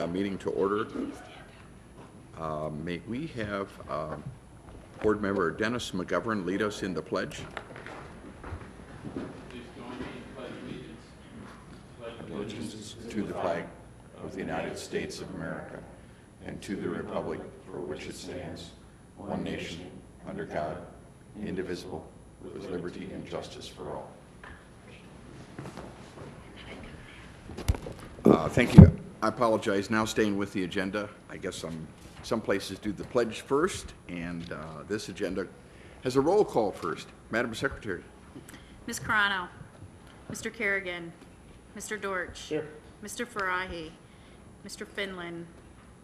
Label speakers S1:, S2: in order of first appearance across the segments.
S1: meeting to order. May we have Board Member Dennis McGovern lead us in the pledge?
S2: Please join me in pledge allegiance.
S1: Allegiance to the flag of the United States of America and to the republic for which it stands, one nation, under God, indivisible, with liberty and justice for all. Thank you. I apologize. Now staying with the agenda. I guess some places do the pledge first, and this agenda has a roll call first. Madam Secretary.
S3: Ms. Carano, Mr. Kerrigan, Mr. Dortch,
S4: Here.
S3: Mr. Farahi, Mr. Finland,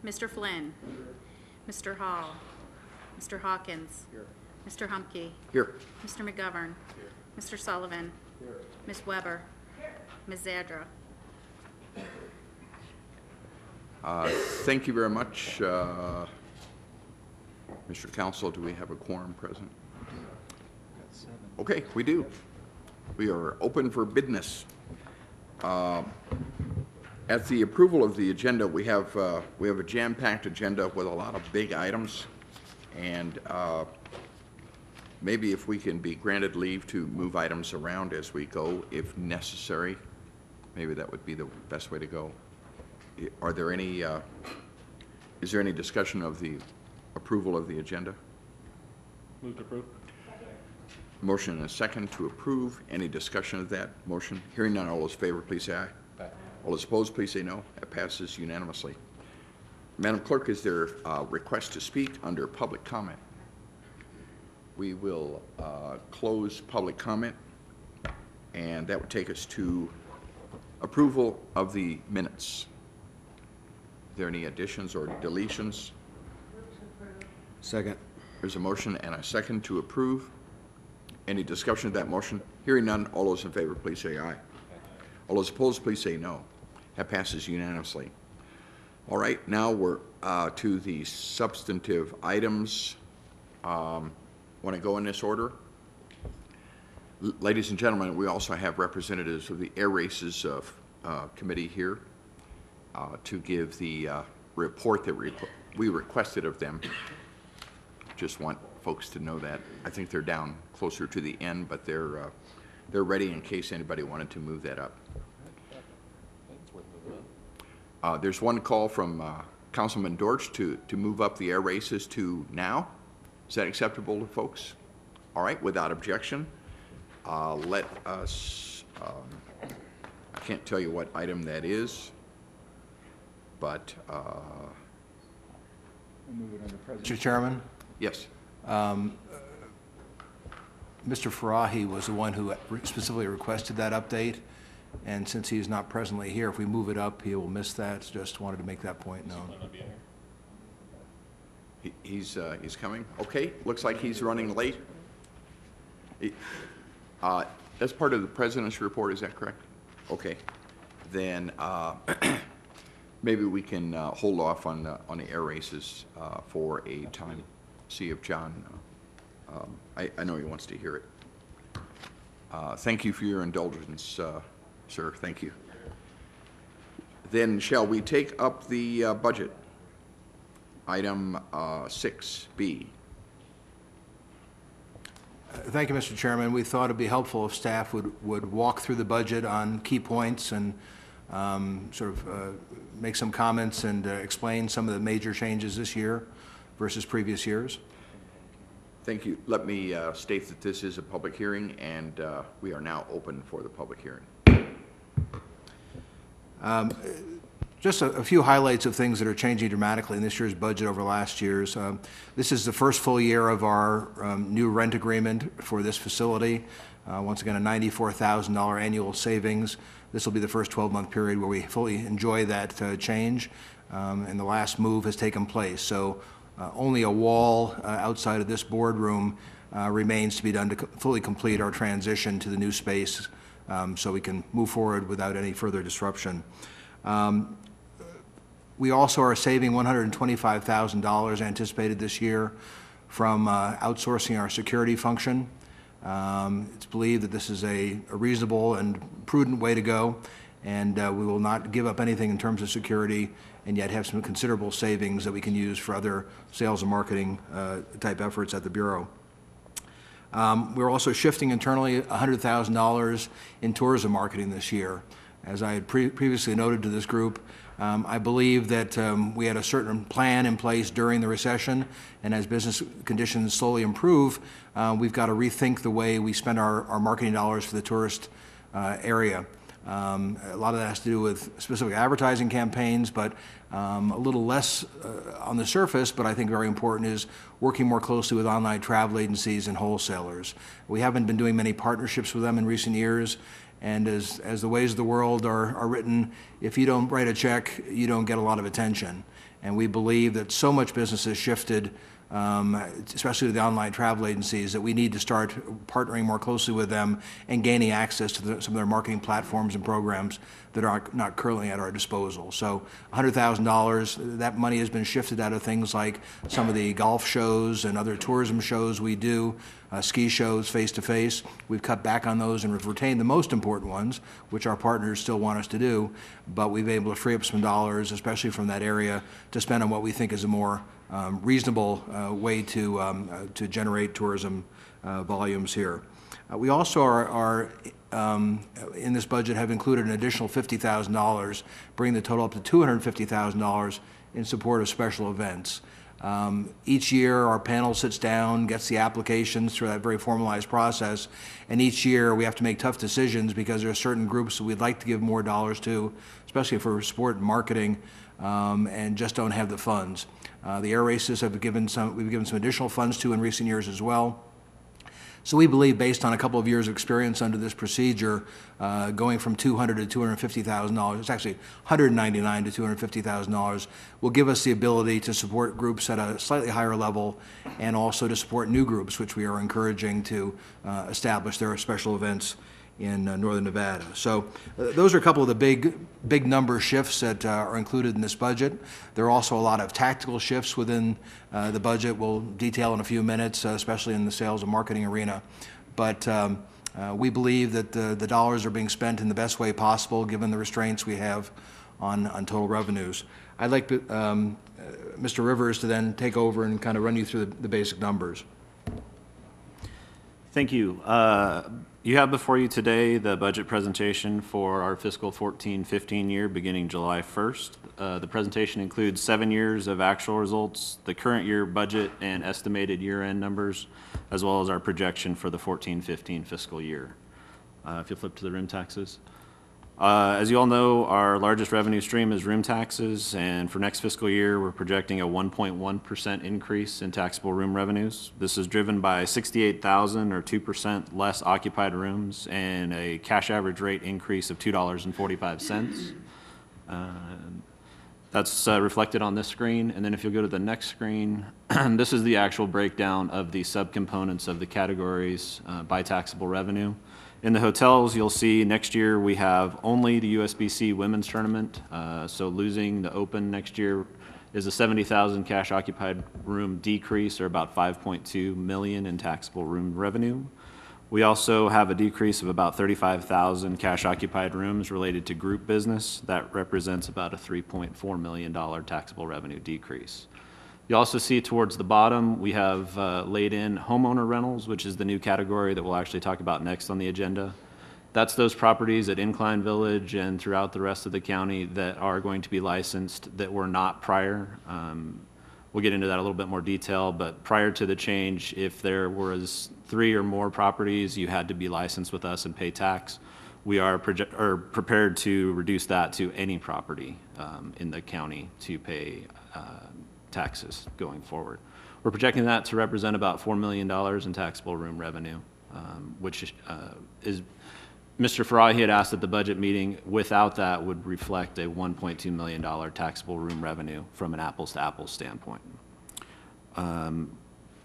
S3: Mr. Flynn, Mr. Hall, Mr. Hawkins,
S4: Here.
S3: Mr. Humke,
S1: Here.
S3: Mr. McGovern, Mr. Sullivan, Ms. Weber, Ms. Zadra.
S1: Thank you very much. Mr. Counsel, do we have a quorum present? Okay, we do. We are open for business. At the approval of the agenda, we have a jam-packed agenda with a lot of big items, and maybe if we can be granted leave to move items around as we go, if necessary, maybe that would be the best way to go. Are there any? Is there any discussion of the approval of the agenda?
S4: Move to approve.
S1: Motion and a second to approve. Any discussion of that motion? Hearing none, all those in favor, please say aye.
S4: Aye.
S1: All those opposed, please say no. That passes unanimously. Madam Clerk, is there a request to speak under public comment? We will close public comment, and that would take us to approval of the minutes. Are there any additions or deletions?
S5: Second.
S1: There's a motion and a second to approve. Any discussion of that motion? Hearing none, all those in favor, please say aye. All those opposed, please say no. That passes unanimously. All right, now we're to the substantive items. Want to go in this order? Ladies and gentlemen, we also have representatives of the Air Races Committee here to give the report that we requested of them. Just want folks to know that. I think they're down closer to the end, but they're ready in case anybody wanted to move that up. There's one call from Councilman Dortch to move up the air races to now. Is that acceptable to folks? All right, without objection, let us, I can't tell you what item that is, but
S5: Mr. Chairman,
S1: yes.
S5: Mr. Farahi was the one who specifically requested that update, and since he is not presently here, if we move it up, he will miss that. So just wanted to make that point known.
S1: He's coming. Okay, looks like he's running late. That's part of the President's report, is that correct? Okay, then maybe we can hold off on the air races for a time. See if John, I know he wants to hear it. Thank you for your indulgence, sir. Thank you. Then shall we take up the budget? Item 6B.
S5: Thank you, Mr. Chairman. We thought it'd be helpful if staff would walk through the budget on key points and make some comments and explain some of the major changes this year versus previous years.
S1: Thank you. Let me state that this is a public hearing, and we are now open for the public hearing.
S5: Just a few highlights of things that are changing dramatically in this year's budget over last year's. This is the first full year of our new rent agreement for this facility. Once again, a $94,000 annual savings. This will be the first 12-month period where we fully enjoy that change, and the last move has taken place. So only a wall outside of this boardroom remains to be done to fully complete our transition to the new space, so we can move forward without any further disruption. We also are saving $125,000 anticipated this year from outsourcing our security function. It's believed that this is a reasonable and prudent way to go, and we will not give up anything in terms of security, and yet have some considerable savings that we can use for other sales and marketing type efforts at the Bureau. We're also shifting internally $100,000 in tourism marketing this year. As I had previously noted to this group, I believe that we had a certain plan in place during the recession, and as business conditions slowly improve, we've got to rethink the way we spend our marketing dollars for the tourist area. A lot of that has to do with specific advertising campaigns, but a little less on the surface, but I think very important, is working more closely with online travel agencies and wholesalers. We haven't been doing many partnerships with them in recent years, and as the ways of the world are written, if you don't write a check, you don't get a lot of attention. And we believe that so much business has shifted, especially to the online travel agencies, that we need to start partnering more closely with them and gaining access to some of their marketing platforms and programs that are not currently at our disposal. So $100,000, that money has been shifted out of things like some of the golf shows and other tourism shows we do, ski shows face-to-face. We've cut back on those and we've retained the most important ones, which our partners still want us to do, but we've been able to free up some dollars, especially from that area, to spend on what we think is a more reasonable way to generate tourism volumes here. We also are in this budget have included an additional $50,000, bringing the total up to $250,000 in support of special events. Each year our panel sits down, gets the applications through that very formalized process, and each year we have to make tough decisions because there are certain groups that we'd like to give more dollars to, especially for sport and marketing, and just don't have the funds. The air races we've given some additional funds to in recent years as well. So we believe, based on a couple of years of experience under this procedure, going from $200,000 to $250,000, it's actually $199,000 to $250,000, will give us the ability to support groups at a slightly higher level, and also to support new groups, which we are encouraging to establish their special events in northern Nevada. So those are a couple of the big number shifts that are included in this budget. There are also a lot of tactical shifts within the budget we'll detail in a few minutes, especially in the sales and marketing arena. But we believe that the dollars are being spent in the best way possible given the restraints we have on total revenues. I'd like Mr. Rivers to then take over and kind of run you through the basic numbers.
S4: Thank you. You have before you today the budget presentation for our fiscal 14-15 year beginning July 1st. The presentation includes 7 years of actual results, the current year budget and estimated year-end numbers, as well as our projection for the 14-15 fiscal year. If you flip to the room taxes. As you all know, our largest revenue stream is room taxes, and for next fiscal year, we're projecting a 1.1% increase in taxable room revenues. This is driven by 68,000 or 2% less occupied rooms and a cash average rate increase of $2.45. That's reflected on this screen, and then if you'll go to the next screen, this is the actual breakdown of the subcomponents of the categories by taxable revenue. In the hotels, you'll see next year we have only the USBC women's tournament, so losing the Open next year is a 70,000 cash occupied room decrease, or about 5.2 million in taxable room revenue. We also have a decrease of about 35,000 cash occupied rooms related to group business. That represents about a $3.4 million taxable revenue decrease. You also see towards the bottom, we have laid in homeowner rentals, which is the new category that we'll actually talk about next on the agenda. That's those properties at Incline Village and throughout the rest of the county that are going to be licensed that were not prior. We'll get into that a little bit more detail, but prior to the change, if there was 3 or more properties, you had to be licensed with us and pay tax. We are prepared to reduce that to any property in the county to pay taxes going forward. We're projecting that to represent about $4 million in taxable room revenue, which is, Mr. Farahi had asked at the budget meeting, without that would reflect a $1.2 million taxable room revenue from an apples-to-apples standpoint.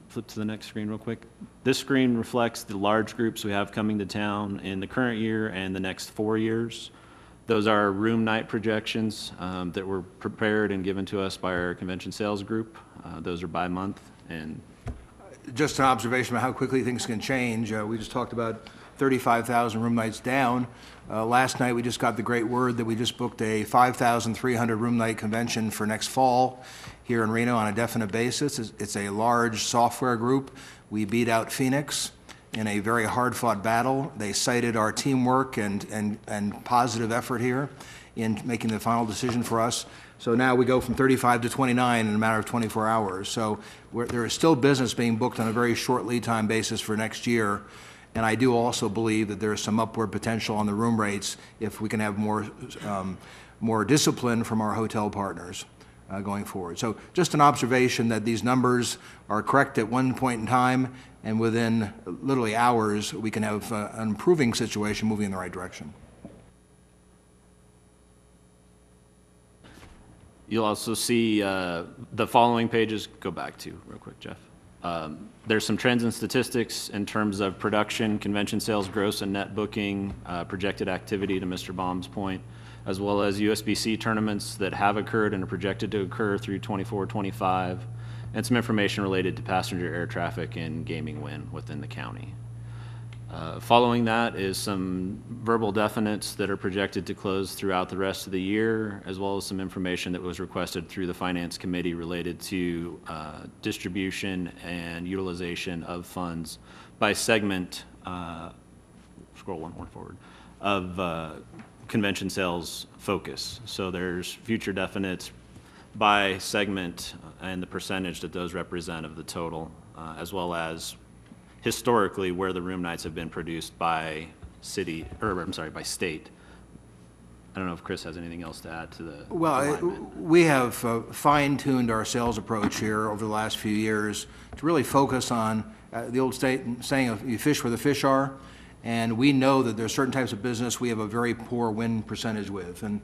S4: Flip to the next screen real quick. This screen reflects the large groups we have coming to town in the current year and the next 4 years. Those are room night projections that were prepared and given to us by our convention sales group. Those are by month. And
S5: just an observation about how quickly things can change. We just talked about 35,000 room nights down. Last night, we just got the great word that we just booked a 5,300 room night convention for next fall here in Reno on a definite basis. It's a large software group. We beat out Phoenix in a very hard-fought battle. They cited our teamwork and positive effort here in making the final decision for us. So now we go from 35 to 29 in a matter of 24 hours. So there is still business being booked on a very short lead time basis for next year. And I do also believe that there is some upward potential on the room rates if we can have more discipline from our hotel partners going forward. So just an observation that these numbers are correct at one point in time, and within literally hours, we can have an improving situation moving in the right direction.
S4: You'll also see the following pages. Go back to real quick, Jeff. There's some trends and statistics in terms of production, convention sales, gross and net booking, projected activity to Mr. Baum's point, as well as USBC tournaments that have occurred and are projected to occur through 24-25, and some information related to passenger air traffic and gaming win within the county. Following that is some verbal definites that are projected to close throughout the rest of the year, as well as some information that was requested through the Finance Committee related to distribution and utilization of funds by segment, scroll one more forward, of convention sales focus. So there's future definites by segment and the percentage that those represent of the total, as well as historically where the room nights have been produced by city, or I'm sorry, by state. I don't know if Chris has anything else to add to the alignment.
S5: We have fine-tuned our sales approach here over the last few years to really focus on the old saying of you fish where the fish are, and we know that there are certain types of business we have a very poor win percentage with, and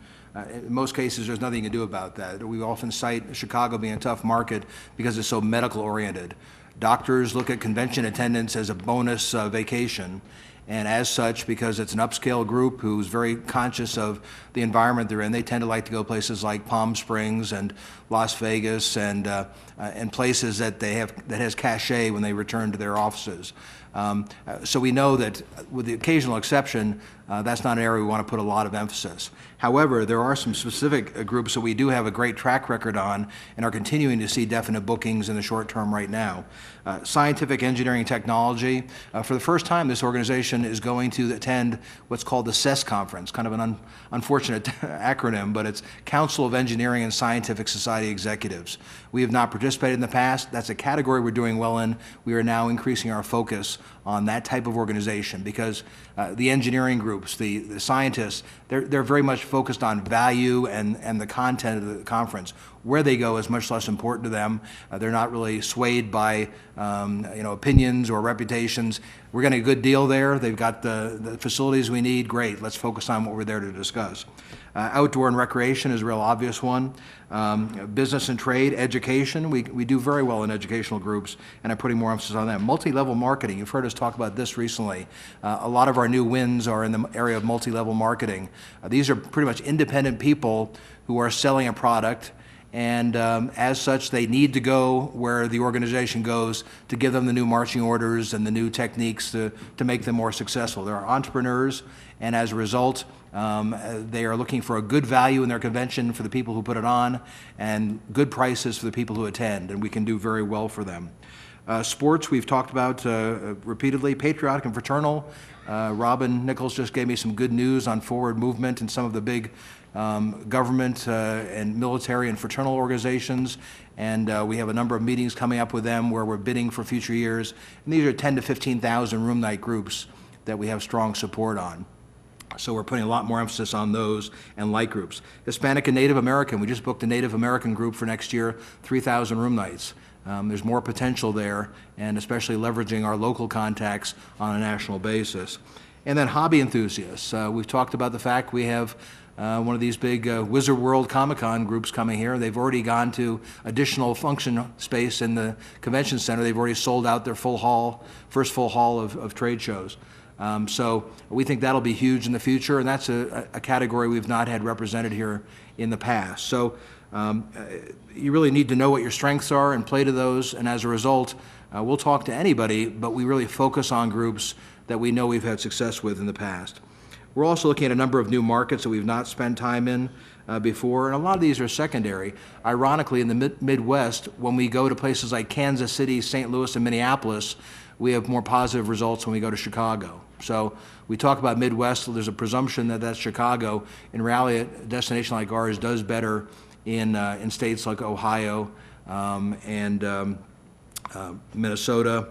S5: in most cases there's nothing you can do about that. We often cite Chicago being a tough market because it's so medical-oriented. Doctors look at convention attendance as a bonus vacation, and as such, because it's an upscale group who's very conscious of the environment they're in, they tend to like to go places like Palm Springs and Las Vegas and places that has cachet when they return to their offices. So we know that, with the occasional exception, that's not an area we want to put a lot of emphasis. However, there are some specific groups that we do have a great track record on and are continuing to see definite bookings in the short term right now. Scientific, engineering, technology. For the first time, this organization is going to attend what's called the CES conference, kind of an unfortunate acronym, but it's Council of Engineering and Scientific Society Executives. We have not participated in the past. That's a category we're doing well in. We are now increasing our focus on that type of organization because the engineering groups, the scientists, they're very much focused on value and the content of the conference. Where they go is much less important to them. They're not really swayed by opinions or reputations. We're getting a good deal there. They've got the facilities we need. Great. Let's focus on what we're there to discuss. Outdoor and recreation is a real obvious one. Business and trade, education. We do very well in educational groups and are putting more emphasis on that. Multi-level marketing. You've heard us talk about this recently. A lot of our new wins are in the area of multi-level marketing. These are pretty much independent people who are selling a product, and as such, they need to go where the organization goes to give them the new marching orders and the new techniques to make them more successful. They're entrepreneurs, and as a result, they are looking for a good value in their convention for the people who put it on and good prices for the people who attend, and we can do very well for them. Sports, we've talked about repeatedly. Patriotic and fraternal. Robin Nichols just gave me some good news on forward movement in some of the big government and military and fraternal organizations, and we have a number of meetings coming up with them where we're bidding for future years. And these are 10 to 15,000 room night groups that we have strong support on. So we're putting a lot more emphasis on those and like groups. Hispanic and Native American, we just booked a Native American group for next year, 3,000 room nights. There's more potential there, and especially leveraging our local contacts on a national basis. And then hobby enthusiasts. We've talked about the fact we have one of these big Wizard World Comic-Con groups coming here. They've already gone to additional function space in the convention center. They've already sold out their first full hall of trade shows. So we think that'll be huge in the future, and that's a category we've not had represented here in the past. So you really need to know what your strengths are and play to those, and as a result, we'll talk to anybody, but we really focus on groups that we know we've had success with in the past. We're also looking at a number of new markets that we've not spent time in before, and a lot of these are secondary. Ironically, in the Midwest, when we go to places like Kansas City, St. Louis, and Minneapolis, we have more positive results when we go to Chicago. So we talk about Midwest, there's a presumption that that's Chicago. In reality, a destination like ours does better in states like Ohio and Minnesota.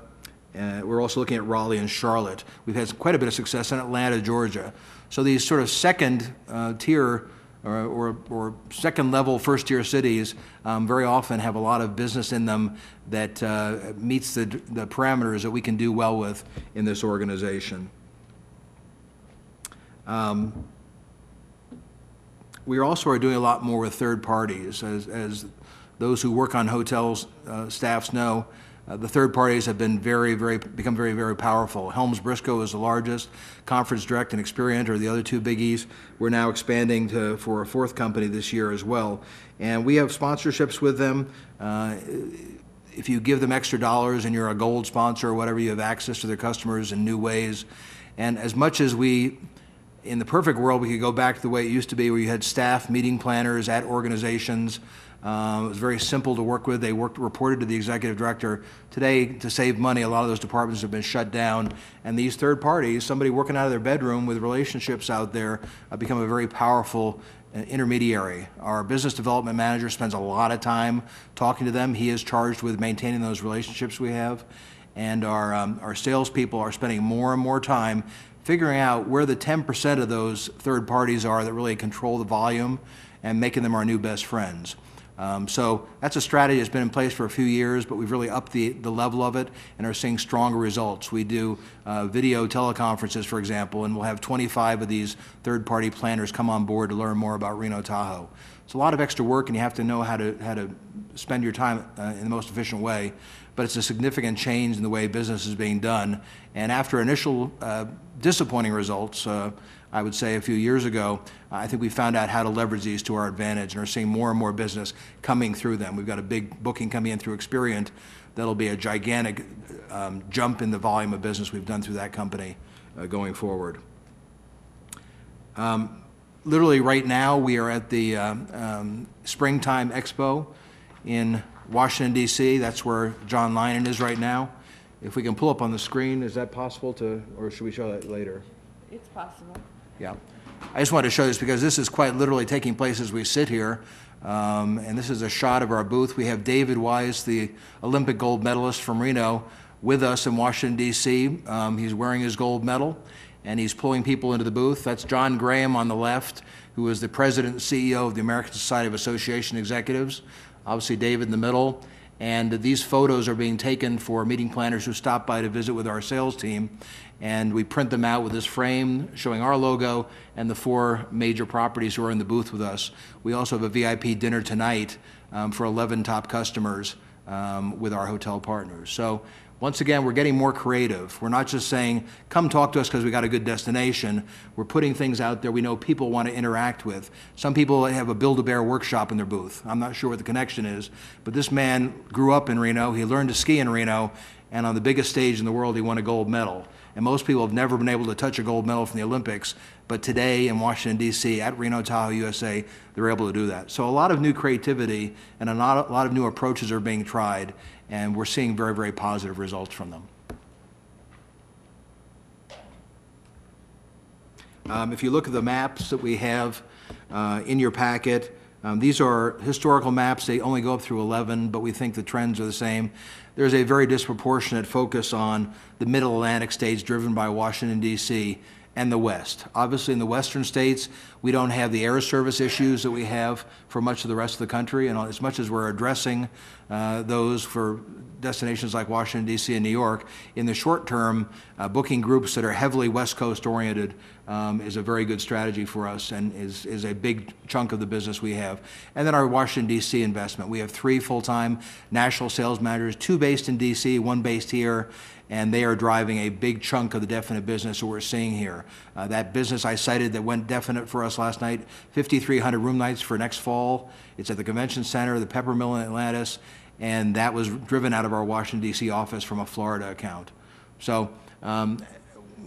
S5: We're also looking at Raleigh and Charlotte. We've had quite a bit of success in Atlanta, Georgia. So these sort of second tier or second level, first tier cities very often have a lot of business in them that meets the parameters that we can do well with in this organization. We also are doing a lot more with third parties. As those who work on hotels staffs know, the third parties have been become very powerful. Helms Briscoe is the largest. Conference Direct and Experian are the other two biggies. We're now expanding for a fourth company this year as well. And we have sponsorships with them. If you give them extra dollars and you're a gold sponsor or whatever, you have access to their customers in new ways. And as much as in the perfect world, we could go back to the way it used to be, where you had staff meeting planners at organizations. It was very simple to work with. They reported to the executive director. Today, to save money, a lot of those departments have been shut down. And these third parties, somebody working out of their bedroom with relationships out there, become a very powerful intermediary. Our business development manager spends a lot of time talking to them. He is charged with maintaining those relationships we have. And our salespeople are spending more and more time figuring out where the 10% of those third parties are that really control the volume and making them our new best friends. So that's a strategy that's been in place for a few years, but we've really upped the level of it and are seeing stronger results. We do video teleconferences, for example, and we'll have 25 of these third-party planners come on board to learn more about Reno Tahoe. It's a lot of extra work, and you have to know how to spend your time in the most efficient way, but it's a significant change in the way business is being done. And after initial disappointing results, I would say a few years ago, I think we found out how to leverage these to our advantage and are seeing more and more business coming through them. We've got a big booking coming in through Experian that'll be a gigantic jump in the volume of business we've done through that company going forward. Literally right now, we are at the Springtime Expo in Washington, D.C. That's where John Linen is right now. If we can pull up on the screen, is that possible or should we show that later?
S6: It's possible.
S5: Yeah. I just wanted to show this because this is quite literally taking place as we sit here. And this is a shot of our booth. We have David Wise, the Olympic gold medalist from Reno, with us in Washington, D.C. He's wearing his gold medal, and he's pulling people into the booth. That's John Graham on the left, who is the president and CEO of the American Society of Association Executives. Obviously, David in the middle. And these photos are being taken for meeting planners who stop by to visit with our sales team. And we print them out with this frame showing our logo and the 4 major properties who are in the booth with us. We also have a VIP dinner tonight for 11 top customers with our hotel partners. So once again, we're getting more creative. We're not just saying, come talk to us because we got a good destination. We're putting things out there we know people want to interact with. Some people have a Build-A-Bear workshop in their booth. I'm not sure what the connection is, but this man grew up in Reno. He learned to ski in Reno, and on the biggest stage in the world, he won a gold medal. And most people have never been able to touch a gold medal from the Olympics, but today in Washington, D.C., at Reno Tahoe, USA, they're able to do that. So a lot of new creativity and a lot of new approaches are being tried, and we're seeing very positive results from them. If you look at the maps that we have in your packet, these are historical maps. They only go up through 11, but we think the trends are the same. There's a very disproportionate focus on the Middle Atlantic states driven by Washington, D.C., and the West. Obviously, in the Western states, we don't have the air service issues that we have for much of the rest of the country, and as much as we're addressing those for destinations like Washington, D.C. and New York, in the short term, booking groups that are heavily West Coast oriented is a very good strategy for us and is a big chunk of the business we have. And then our Washington, D.C. investment. We have 3 full-time national sales managers, 2 based in D.C., 1 based here, and they are driving a big chunk of the definite business that we're seeing here. That business I cited that went definite for us last night, 5,300 room nights for next fall. It's at the Convention Center, the Peppermill in Atlantis, and that was driven out of our Washington, D.C. office from a Florida account. So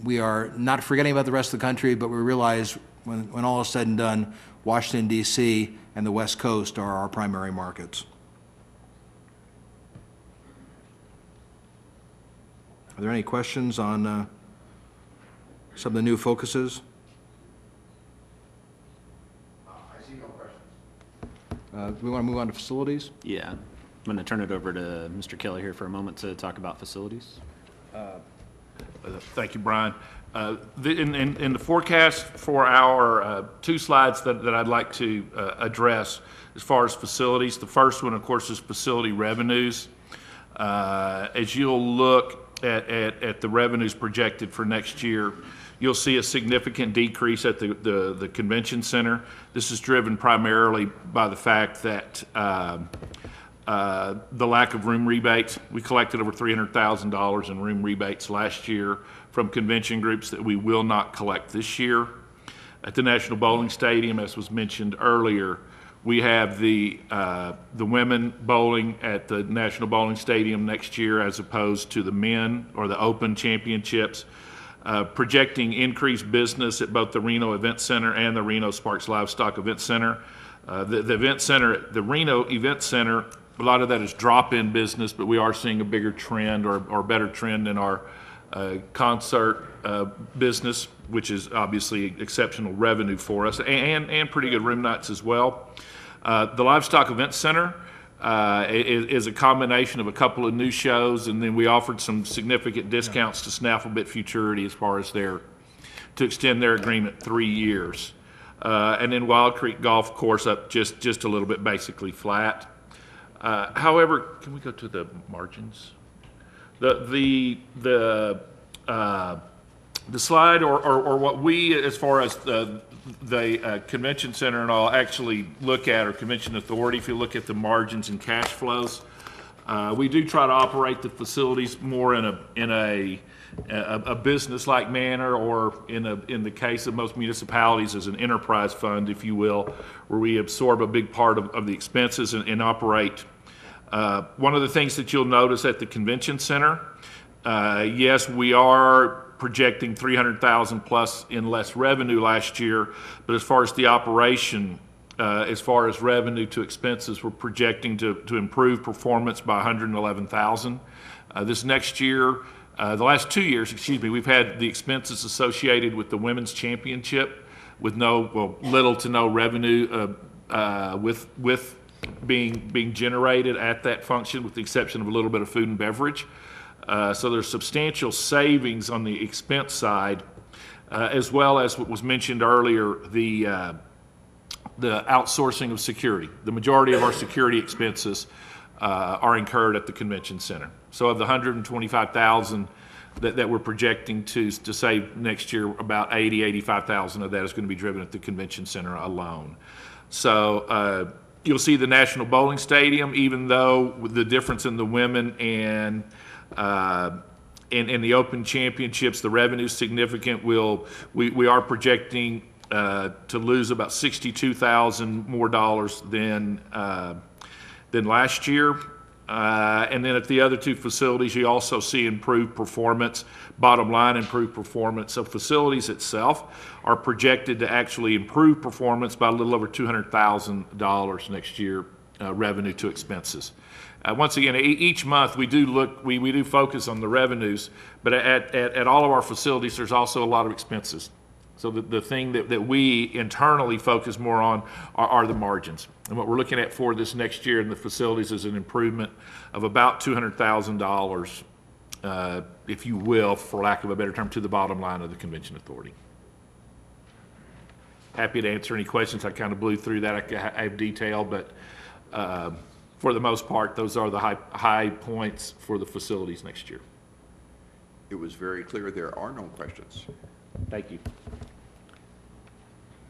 S5: we are not forgetting about the rest of the country, but we realize when all is said and done, Washington, D.C. and the West Coast are our primary markets. Are there any questions on some of the new focuses?
S1: I see no questions.
S5: We want to move on to facilities?
S4: Yeah. I'm going to turn it over to Mr. Kelly here for a moment to talk about facilities.
S6: Thank you, Brian. In the forecast for our two slides that I'd like to address as far as facilities, the first one, of course, is facility revenues. As you'll look at the revenues projected for next year, you'll see a significant decrease at the convention center. This is driven primarily by the fact that the lack of room rebates. We collected over $300,000 in room rebates last year from convention groups that we will not collect this year. At the National Bowling Stadium, as was mentioned earlier, we have the women bowling at the National Bowling Stadium next year as opposed to the men or the Open Championships. Projecting increased business at both the Reno Event Center and the Ren-Sparks Livestock Event Center. The event center, the Reno Event Center, a lot of that is drop-in business, but we are seeing a bigger trend or better trend in our concert business, which is obviously exceptional revenue for us, and pretty good room nights as well. The Livestock Event Center is a combination of a couple of new shows, and then we offered some significant discounts to Snafflebit Futurity as far as to extend their agreement 3 years. And then Wild Creek Golf Course up just a little bit, basically flat. However, can we go to the margins? The slide or what we, as far as the convention center and all, actually look at, or convention authority, if you look at the margins and cash flows, we do try to operate the facilities more in a business-like manner, or in the case of most municipalities, as an enterprise fund, if you will, where we absorb a big part of the expenses and operate. One of the things that you'll notice at the convention center, yes, we are projecting $300,000 plus in less revenue last year, but as far as the operation, as far as revenue to expenses, we're projecting to improve performance by $111,000. This next year, the last 2 years, we've had the expenses associated with the women's championship with little to no revenue with being generated at that function, with the exception of a little bit of food and beverage. So there's substantial savings on the expense side, as well as what was mentioned earlier, the outsourcing of security. The majority of our security expenses are incurred at the convention center. So of the $125,000 that we're projecting to save next year, about $85,000 of that is going to be driven at the convention center alone. So you'll see the National Bowling Stadium, even though with the difference in the women and in the Open Championships, the revenue is significant. We are projecting to lose about $62,000 more dollars than last year. And then at the other two facilities, you also see improved performance, bottom line improved performance. So facilities itself are projected to actually improve performance by a little over $200,000 next year, revenue to expenses. Once again, each month we do focus on the revenues, but at all of our facilities, there's also a lot of expenses. So the thing that we internally focus more on are the margins. And what we're looking at for this next year in the facilities is an improvement of about $200,000, if you will, for lack of a better term, to the bottom line of the convention authority. Happy to answer any questions. I kind of blew through that. I have detail, but for the most part, those are the high points for the facilities next year.
S1: It was very clear there are no questions.
S6: Thank you.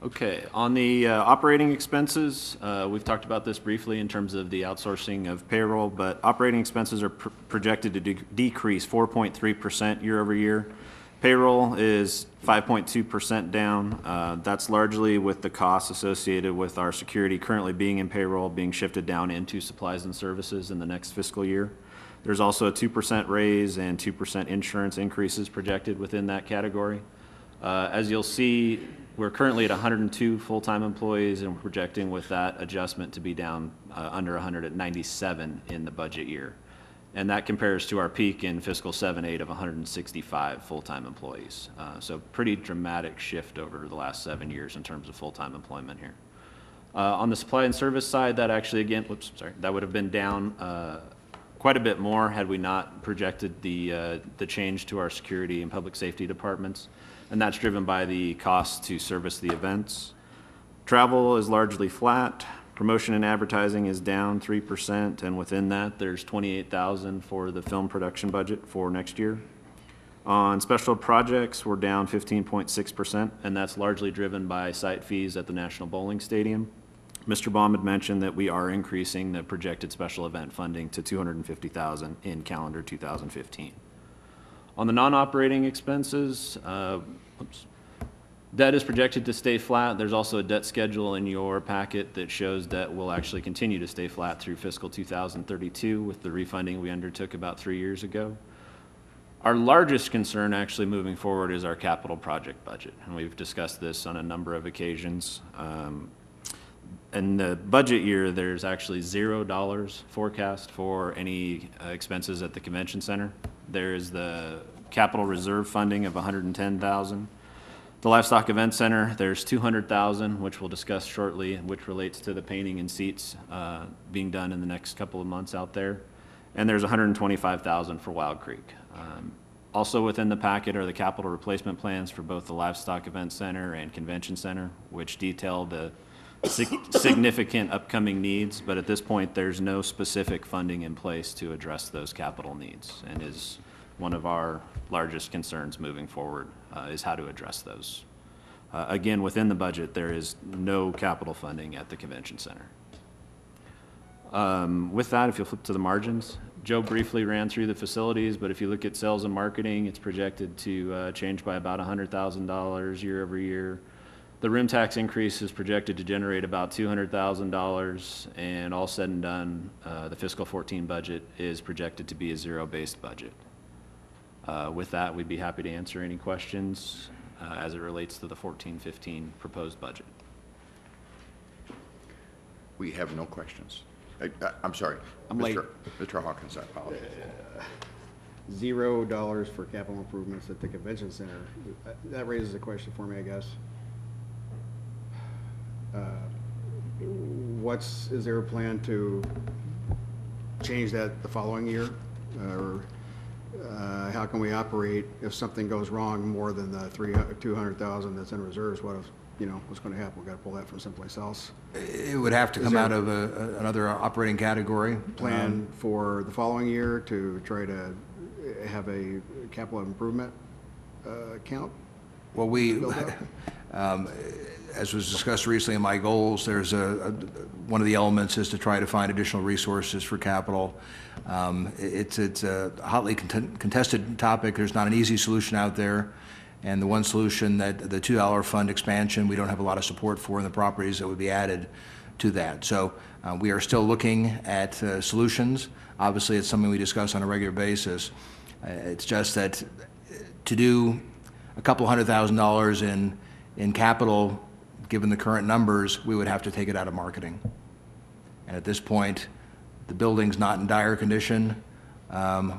S4: Okay, on the operating expenses, we've talked about this briefly in terms of the outsourcing of payroll, but operating expenses are projected to decrease 4.3% year over year. Payroll is 5.2% down. That's largely with the costs associated with our security currently being in payroll, being shifted down into supplies and services in the next fiscal year. There's also a 2% raise and 2% insurance increases projected within that category. As you'll see, we're currently at 102 full-time employees, and we're projecting with that adjustment to be down under 197 in the budget year. And that compares to our peak in fiscal 7-8 of 165 full-time employees. So pretty dramatic shift over the last 7 years in terms of full-time employment here. On the supply and service side, that actually, again, that would have been down quite a bit more had we not projected the change to our security and public safety departments. And that's driven by the cost to service the events. Travel is largely flat. Promotion and advertising is down 3%, and within that, there's $28,000 for the film production budget for next year. On special projects, we're down 15.6%, and that's largely driven by site fees at the National Bowling Stadium. Mr. Baum had mentioned that we are increasing the projected special event funding to $250,000 in calendar 2015. On the non-operating expenses, debt is projected to stay flat. There's also a debt schedule in your packet that shows that will actually continue to stay flat through fiscal 2032 with the refunding we undertook about 3 years ago. Our largest concern actually moving forward is our capital project budget, and we've discussed this on a number of occasions. In the budget year, there's actually $0 forecast for any expenses at the convention center. There is the capital reserve funding of $110,000. The Livestock Event Center, there's $200,000, which we'll discuss shortly, which relates to the painting and seats being done in the next couple of months out there. And there's $125,000 for Wild Creek. Also within the packet are the capital replacement plans for both the Livestock Event Center and Convention Center, which detail the significant upcoming needs, but at this point, there's no specific funding in place to address those capital needs, and is one of our largest concerns moving forward, is how to address those. Again, within the budget, there is no capital funding at the Convention Center. With that, if you'll flip to the margins, Joe briefly ran through the facilities, but if you look at sales and marketing, it's projected to change by about $100,000 year over year. The room tax increase is projected to generate about $200,000, and all said and done, the fiscal 14 budget is projected to be a zero-based budget. With that, we'd be happy to answer any questions as it relates to the 14-15 proposed budget.
S1: We have no questions. I'm sorry.
S7: I'm late.
S1: Mr. Hawkins, I apologize.
S7: $0 for capital improvements at the convention center. That raises a question for me, I guess. Is there a plan to change that the following year? Or how can we operate if something goes wrong more than the $200,000 that's in reserves? What if, what's going to happen? We've got to pull that from someplace else.
S5: It would have to come out of another operating category.
S7: Plan for the following year to try to have a capital improvement account?
S5: Well, as was discussed recently in my goals, there's one of the elements is to try to find additional resources for capital. It's a hotly contested topic. There's not an easy solution out there. And the one solution that the $2 fund expansion, we don't have a lot of support for in the properties that would be added to that. So we are still looking at solutions. Obviously, it's something we discuss on a regular basis. It's just that to do a couple $100,000 in capital, given the current numbers, we would have to take it out of marketing. And at this point, the building's not in dire condition.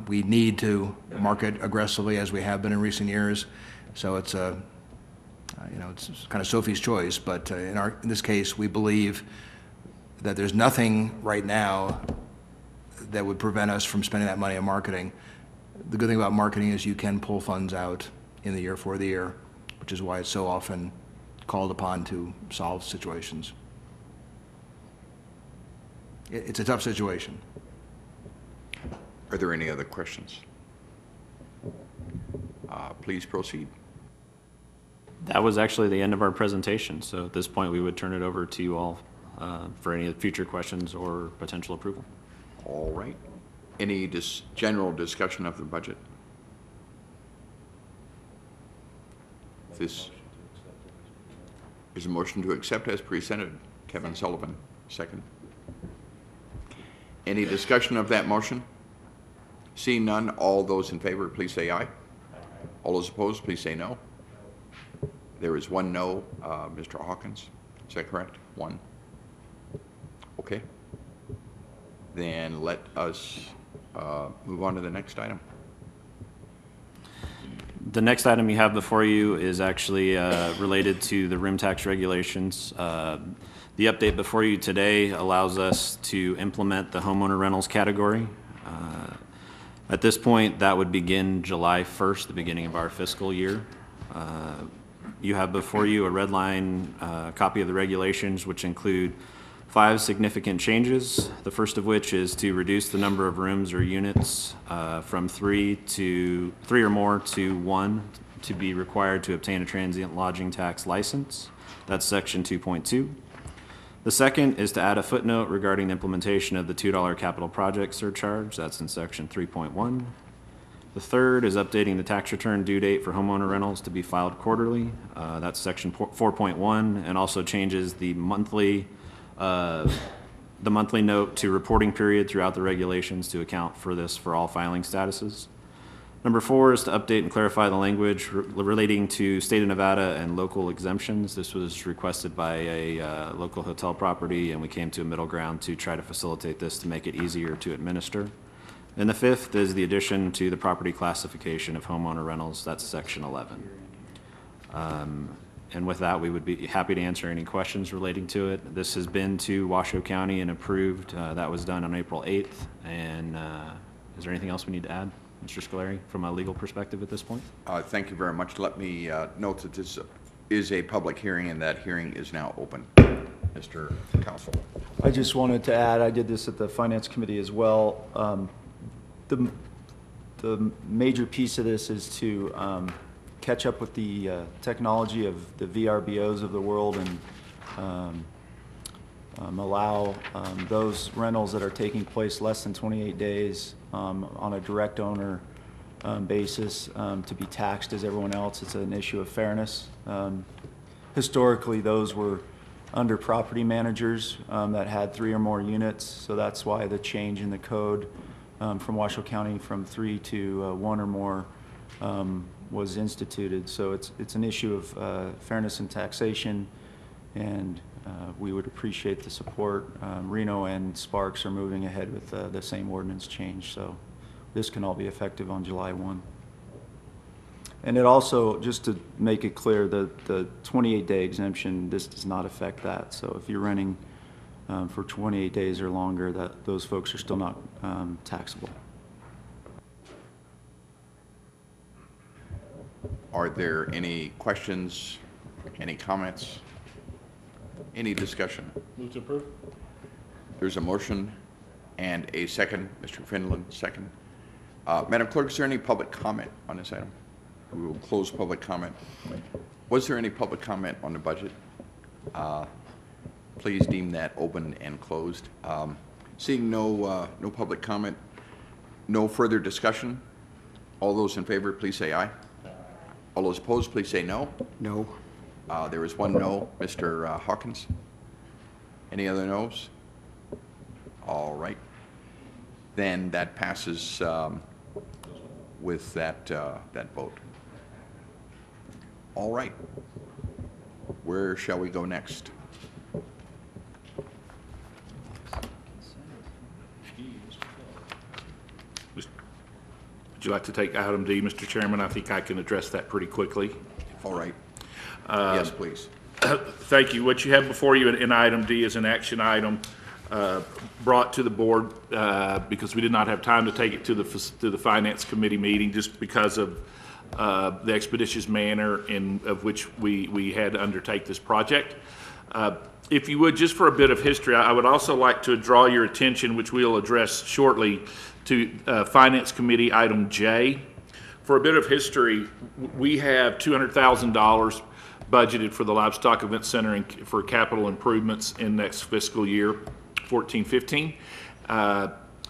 S5: We need to market aggressively as we have been in recent years. So it's it's kind of Sophie's choice, but in this case, we believe that there's nothing right now that would prevent us from spending that money on marketing. The good thing about marketing is you can pull funds out in the year for the year, which is why it's so often called upon to solve situations. It's a tough situation.
S1: Are there any other questions? Please proceed.
S4: That was actually the end of our presentation. So at this point, we would turn it over to you all for any future questions or potential approval.
S1: All right. Any general discussion of the budget? This is a motion to accept as presented. Kevin Sullivan, second. Any discussion of that motion? Seeing none, all those in favor, please say aye. All those opposed, please say no. There is one no, Mr. Hawkins. Is that correct? One. Okay. Then let us move on to the next item.
S4: The next item you have before you is actually related to the room tax regulations. The update before you today allows us to implement the homeowner rentals category. At this point, that would begin July 1st, the beginning of our fiscal year. You have before you a red line copy of the regulations, which include 5 significant changes. The first of which is to reduce the number of rooms or units from 3 or more to 1 to be required to obtain a transient lodging tax license. That's section 2.2. The second is to add a footnote regarding the implementation of the $2 capital project surcharge. That's in section 3.1. The third is updating the tax return due date for homeowner rentals to be filed quarterly. That's section 4.1, and also changes the monthly note to reporting period throughout the regulations to account for this for all filing statuses. Number 4 is to update and clarify the language relating to state of Nevada and local exemptions. This was requested by a local hotel property, and we came to a middle ground to try to facilitate this to make it easier to administer. And the 5th is the addition to the property classification of homeowner rentals. That's section 11. And with that, we would be happy to answer any questions relating to it. This has been to Washoe County and approved. That was done on April 8th. And is there anything else we need to add, Mr. Scolari, from a legal perspective at this point?
S1: Thank you very much. Let me note that this is a public hearing, and that hearing is now open. Mr. Counsel.
S8: I just wanted to add, I did this at the Finance Committee as well. The major piece of this is to catch up with the technology of the VRBOs of the world and allow those rentals that are taking place less than 28 days on a direct owner basis to be taxed as everyone else. It's an issue of fairness. Historically, those were under property managers that had 3 or more units, so that's why the change in the code from Washoe County from 3 to 1 or more was instituted. So it's an issue of fairness and taxation, and we would appreciate the support. Reno and Sparks are moving ahead with the same ordinance change, so this can all be effective on July 1. And it also, just to make it clear, the 28-day exemption, this does not affect that. So if you're renting for 28 days or longer, those folks are still not taxable.
S1: Are there any questions, any comments, any discussion?
S6: Move to approve.
S1: There's a motion and a second. Mr. Finland, second. Madam Clerk, is there any public comment on this item? We will close public comment. Was there any public comment on the budget? Please deem that open and closed. Seeing no public comment, no further discussion, all those in favor, please say aye. All those opposed, please say no.
S7: No.
S1: There is one no. Mr. Hawkins? Any other no's? All right. Then that passes with that vote. All right. Where shall we go next?
S6: Would you like to take item D, Mr. Chairman? I think I can address that pretty quickly.
S1: All right. Yes, please.
S6: Thank you. What you have before you in item D is an action item brought to the board because we did not have time to take it to the Finance Committee meeting just because of the expeditious manner of which we had to undertake this project. If you would, just for a bit of history, I would also like to draw your attention, which we'll address shortly, to Finance Committee item J. For a bit of history, we have $200,000 budgeted for the Livestock Event Center and for capital improvements in next fiscal year, 14-15.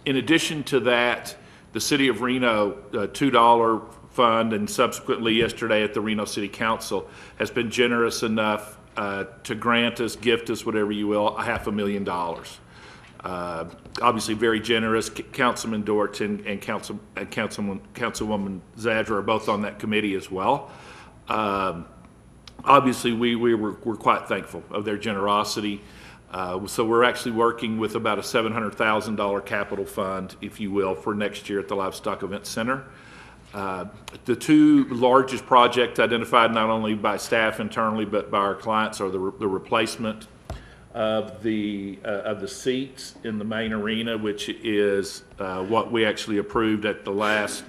S6: In addition to that, the City of Reno $2 fund, and subsequently yesterday at the Reno City Council, has been generous enough to grant us, gift us, whatever you will, $500,000. Obviously very generous. Councilman Dorton and Councilwoman Zadra are both on that committee as well. Obviously, we're quite thankful of their generosity. So we're actually working with about a $700,000 capital fund, if you will, for next year at the Livestock Event Center. The two largest projects identified not only by staff internally but by our clients are the replacement of the seats in the main arena, which is what we actually approved at the last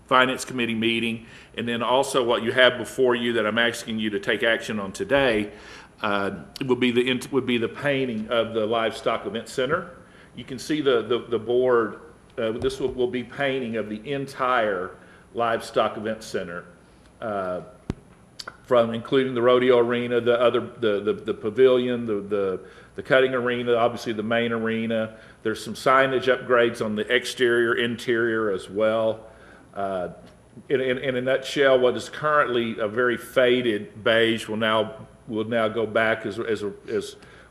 S6: Finance Committee meeting, and then also what you have before you that I'm asking you to take action on today would be the painting of the Livestock Event Center. You can see the board. This will be painting of the entire Livestock Event Center, from including the rodeo arena, the pavilion, the cutting arena, obviously the main arena. There's some signage upgrades on the exterior, interior as well. In a nutshell, what is currently a very faded beige will now go back as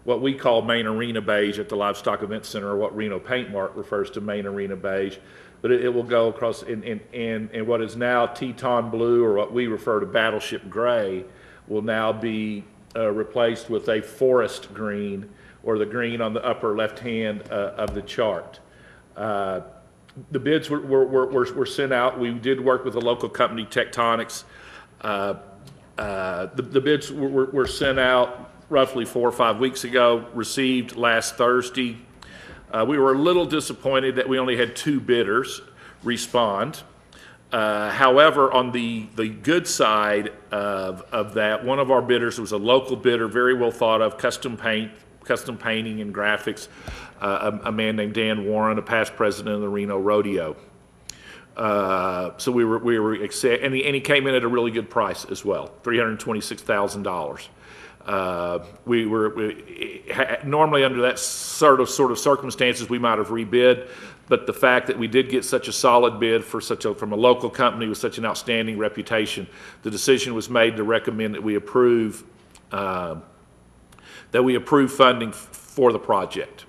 S6: what we call main arena beige at the Livestock Event Center, or what Reno Paint Mart refers to main arena beige. But it will go across in what is now Teton blue, or what we refer to battleship gray, will now be replaced with a forest green, or the green on the upper left hand of the chart. The bids were sent out. We did work with a local company, Tectonics. The bids were sent out roughly 4 or 5 weeks ago, received last Thursday. We were a little disappointed that we only had 2 bidders respond. However, on the good side of that, one of our bidders was a local bidder, very well thought of, custom painting and graphics, a man named Dan Warren, a past president of the Reno Rodeo. So we were excited, and he came in at a really good price as well, $326,000. Normally under that sort of circumstances we might have rebid, but the fact that we did get such a solid bid from a local company with such an outstanding reputation, the decision was made to recommend that we approve funding for the project,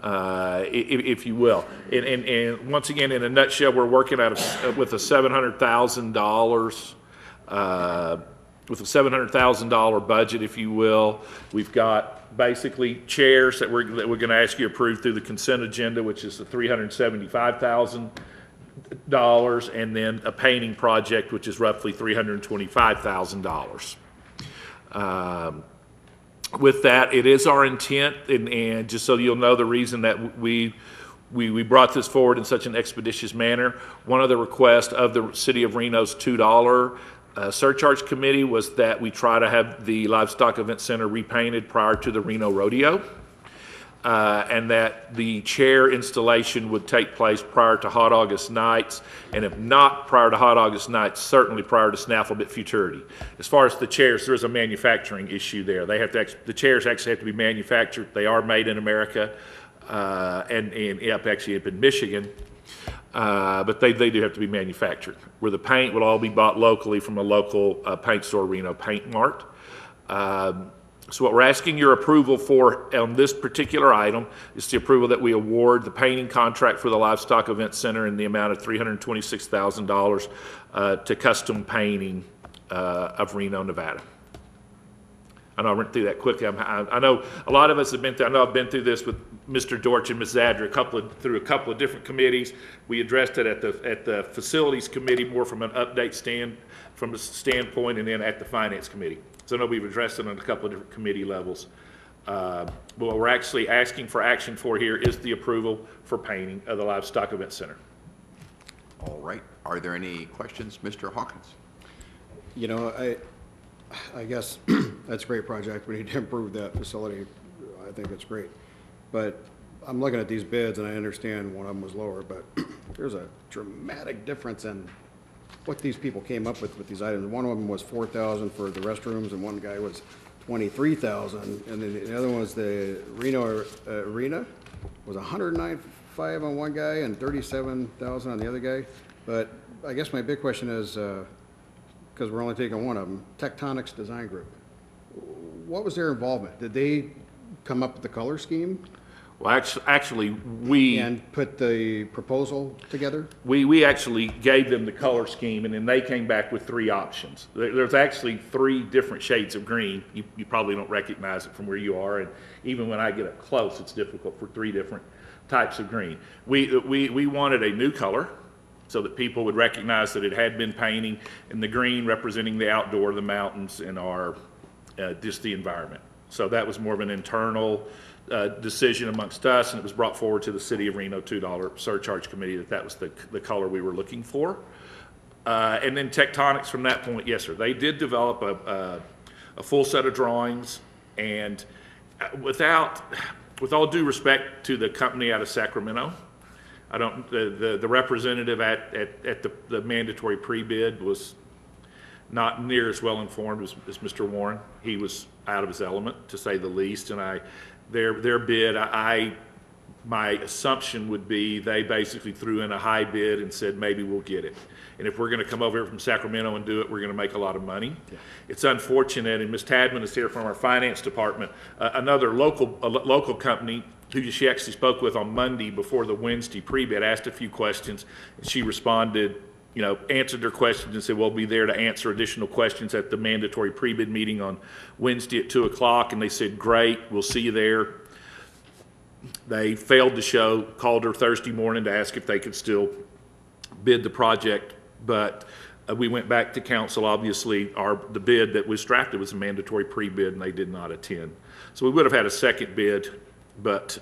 S6: if you will. And once again, in a nutshell, we're working with a $700,000. With a $700,000 budget, if you will. We've got basically chairs that we're going to ask you to approve through the consent agenda, which is the $375,000, and then a painting project, which is roughly $325,000. With that, it is our intent, and just so you'll know the reason that we brought this forward in such an expeditious manner, one of the requests of the City of Reno's $2 surcharge committee was that we try to have the Livestock Event Center repainted prior to the Reno Rodeo, and that the chair installation would take place prior to Hot August Nights, and if not prior to Hot August Nights, certainly prior to Snafflebit Futurity. As far as the chairs, there is a manufacturing issue there. The chairs actually have to be manufactured. They are made in America, and actually up in Michigan. But they do have to be manufactured, where the paint will all be bought locally from a local paint store, Reno Paint Mart. So what we're asking your approval for on this particular item is the approval that we award the painting contract for the Livestock Event Center in the amount of $326,000 to Custom Painting of Reno, Nevada. I know I went through that quickly. I know a lot of us have been through. I know I've been through this with Mr. Dorch and Ms. Zadra through a couple of different committees. We addressed it at the Facilities Committee more from an update standpoint, and then at the Finance Committee. So I know we've addressed it on a couple of different committee levels. But what we're actually asking for action for here is the approval for painting of the Livestock Event Center.
S1: All right. Are there any questions, Mr. Hawkins?
S7: You know, I guess that's a great project. We need to improve that facility. I think it's great. But I'm looking at these bids, and I understand one of them was lower, but there's a dramatic difference in what these people came up with these items. One of them was $4,000 for the restrooms, and one guy was $23,000, and then the other one was the Reno Arena was $109,500 on one guy and $37,000 on the other guy. But I guess my big question is, because we're only taking one of them, Tectonics Design Group. What was their involvement? Did they come up with the color scheme?
S6: Well, actually, we
S7: put the proposal together?
S6: we actually gave them the color scheme, and then they came back with 3 options. There's actually 3 different shades of green. You probably don't recognize it from where you are, and even when I get up close, it's difficult for 3 different types of green. We wanted a new color so that people would recognize that it had been painting, and the green representing the outdoor, the mountains, and our just the environment. So that was more of an internal decision amongst us, and it was brought forward to the City of Reno $2 surcharge committee that was the color we were looking for. And then Tectonics from that point, yes, sir. They did develop a full set of drawings, and with all due respect to the company out of Sacramento, the representative at the mandatory pre-bid was not near as well informed as Mr. Warren. He was out of his element, to say the least, and their bid, my assumption would be they basically threw in a high bid and said, maybe we'll get it. And if we're gonna come over here from Sacramento and do it, we're gonna make a lot of money. Yeah. It's unfortunate, and Ms. Tadman is here from our finance department, another local company who she actually spoke with on Monday before the Wednesday pre-bid, asked a few questions, and she responded, answered their questions and said, we'll be there to answer additional questions at the mandatory pre-bid meeting on Wednesday at 2 o'clock. And they said, great, we'll see you there. They failed to show, called her Thursday morning to ask if they could still bid the project. But we went back to council. Obviously, the bid that was drafted was a mandatory pre-bid, and they did not attend. So we would have had a second bid, but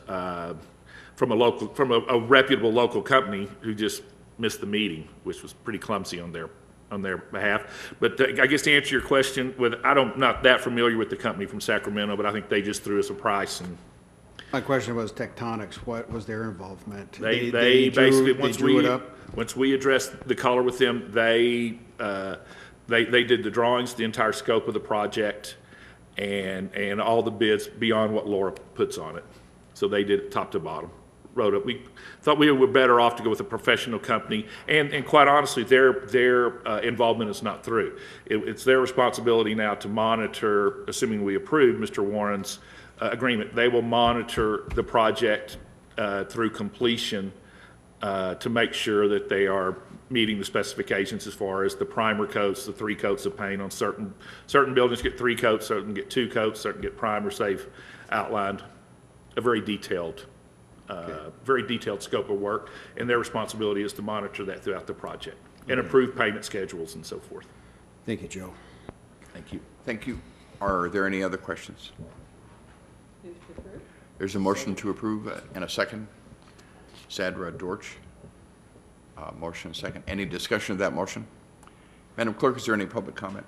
S6: from a reputable local company who just missed the meeting, which was pretty clumsy on their behalf. But I guess to answer your question, not that familiar with the company from Sacramento, but I think they just threw us a price. And
S7: My question was Tectonics. What was their involvement?
S6: They
S7: They
S6: basically
S7: drew it up?
S6: once we addressed the color with them, they did the drawings, the entire scope of the project, and all the bids beyond what Laura puts on it. So they did it top to bottom. Wrote it. We thought we were better off to go with a professional company, and quite honestly, their involvement is not through. It's their responsibility now to monitor, assuming we approve Mr. Warren's agreement. They will monitor the project through completion to make sure that they are meeting the specifications as far as the primer coats, the 3 coats of paint on certain buildings get 3 coats, certain get 2 coats, certain get primers. They've outlined a very detailed scope of work, and their responsibility is to monitor that throughout the project and approve payment schedules and so forth.
S7: Thank you, Joe.
S6: Thank you.
S1: Thank you. Are there any other questions? There's a motion to approve and a second. Sadra Dorch. Motion and second. Any discussion of that motion? Madam Clerk, is there any public comment?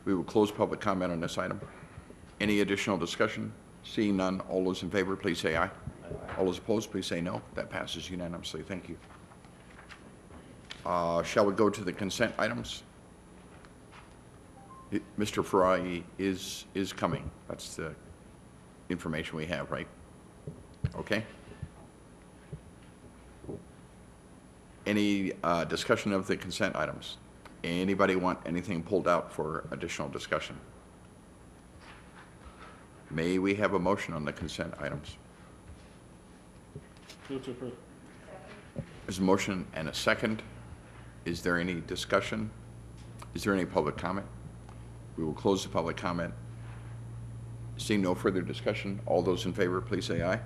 S1: We will close public comment on this item. Any additional discussion? Seeing none, all those in favor, please say aye. All those opposed, please say no. That passes unanimously. Thank you. Shall we go to the consent items? Mr. Fry is coming. That's the information we have, right? Okay. Any discussion of the consent items? Anybody want anything pulled out for additional discussion? May we have a motion on the consent items? There's a motion and a second. Is there any discussion? Is there any public comment? We will close the public comment. Seeing no further discussion, all those in favor, please say aye.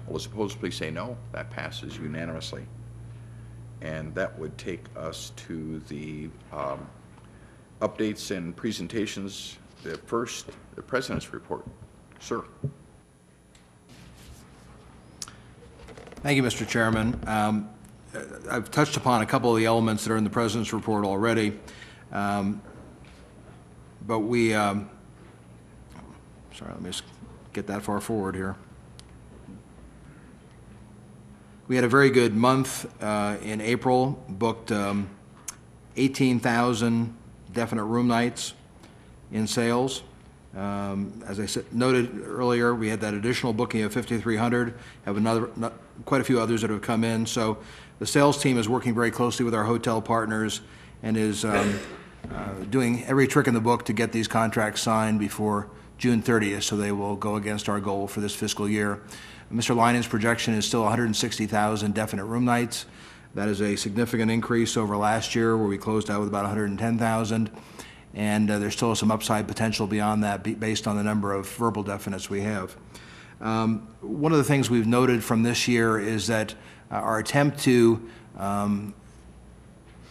S1: All those opposed, please say no. That passes unanimously. And that would take us to the updates and presentations. The first, the President's report. Sir.
S5: Thank you, Mr. Chairman. I've touched upon a couple of the elements that are in the President's report already. But we, sorry, let me just get that far forward here. We had a very good month in April, booked 18,000 definite room nights in sales. As I noted earlier, we had that additional booking of 5,300, have quite a few others that have come in. So the sales team is working very closely with our hotel partners and is doing every trick in the book to get these contracts signed before June 30th, so they will go against our goal for this fiscal year. Mr. Linen's projection is still 160,000 definite room nights. That is a significant increase over last year, where we closed out with about 110,000. And there's still some upside potential beyond that based on the number of verbal definites we have. One of the things we've noted from this year is that our attempt to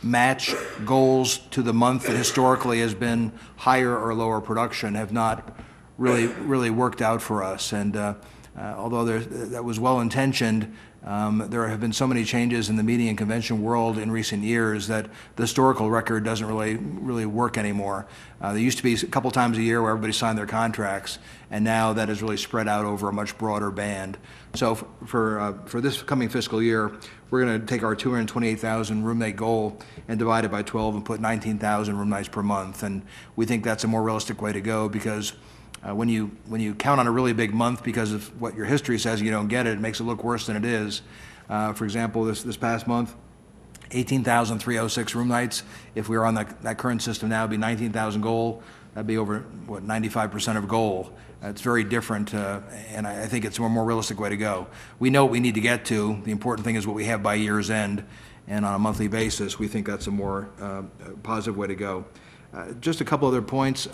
S5: match goals to the month that historically has been higher or lower production have not really worked out for us. And although that was well-intentioned, there have been so many changes in the meeting and convention world in recent years that the historical record doesn't really work anymore. There used to be a couple times a year where everybody signed their contracts, and now that is really spread out over a much broader band. So for this coming fiscal year, we're going to take our 228,000 room night goal and divide it by 12 and put 19,000 room nights per month. And we think that's a more realistic way to go, because when you count on a really big month because of what your history says, you don't get it, it makes it look worse than it is. For example, this past month, 18,306 room nights. If we were on that current system now, it'd be 19,000 goal. That'd be over, 95% of goal. It's very different, and I think it's a more realistic way to go. We know what we need to get to. The important thing is what we have by year's end, and on a monthly basis, we think that's a more positive way to go. Just a couple other points.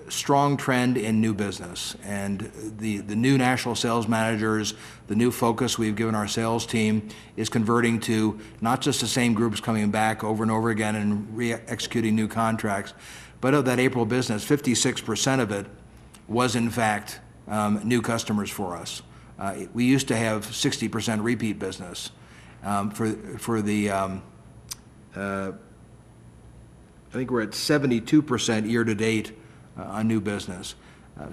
S5: Strong trend in new business, and the new national sales managers, the new focus we've given our sales team is converting to not just the same groups coming back over and over again and re-executing new contracts, but of that April business, 56% of it was in fact new customers for us. We used to have 60% repeat business. For the I think we're at 72% year to date on new business.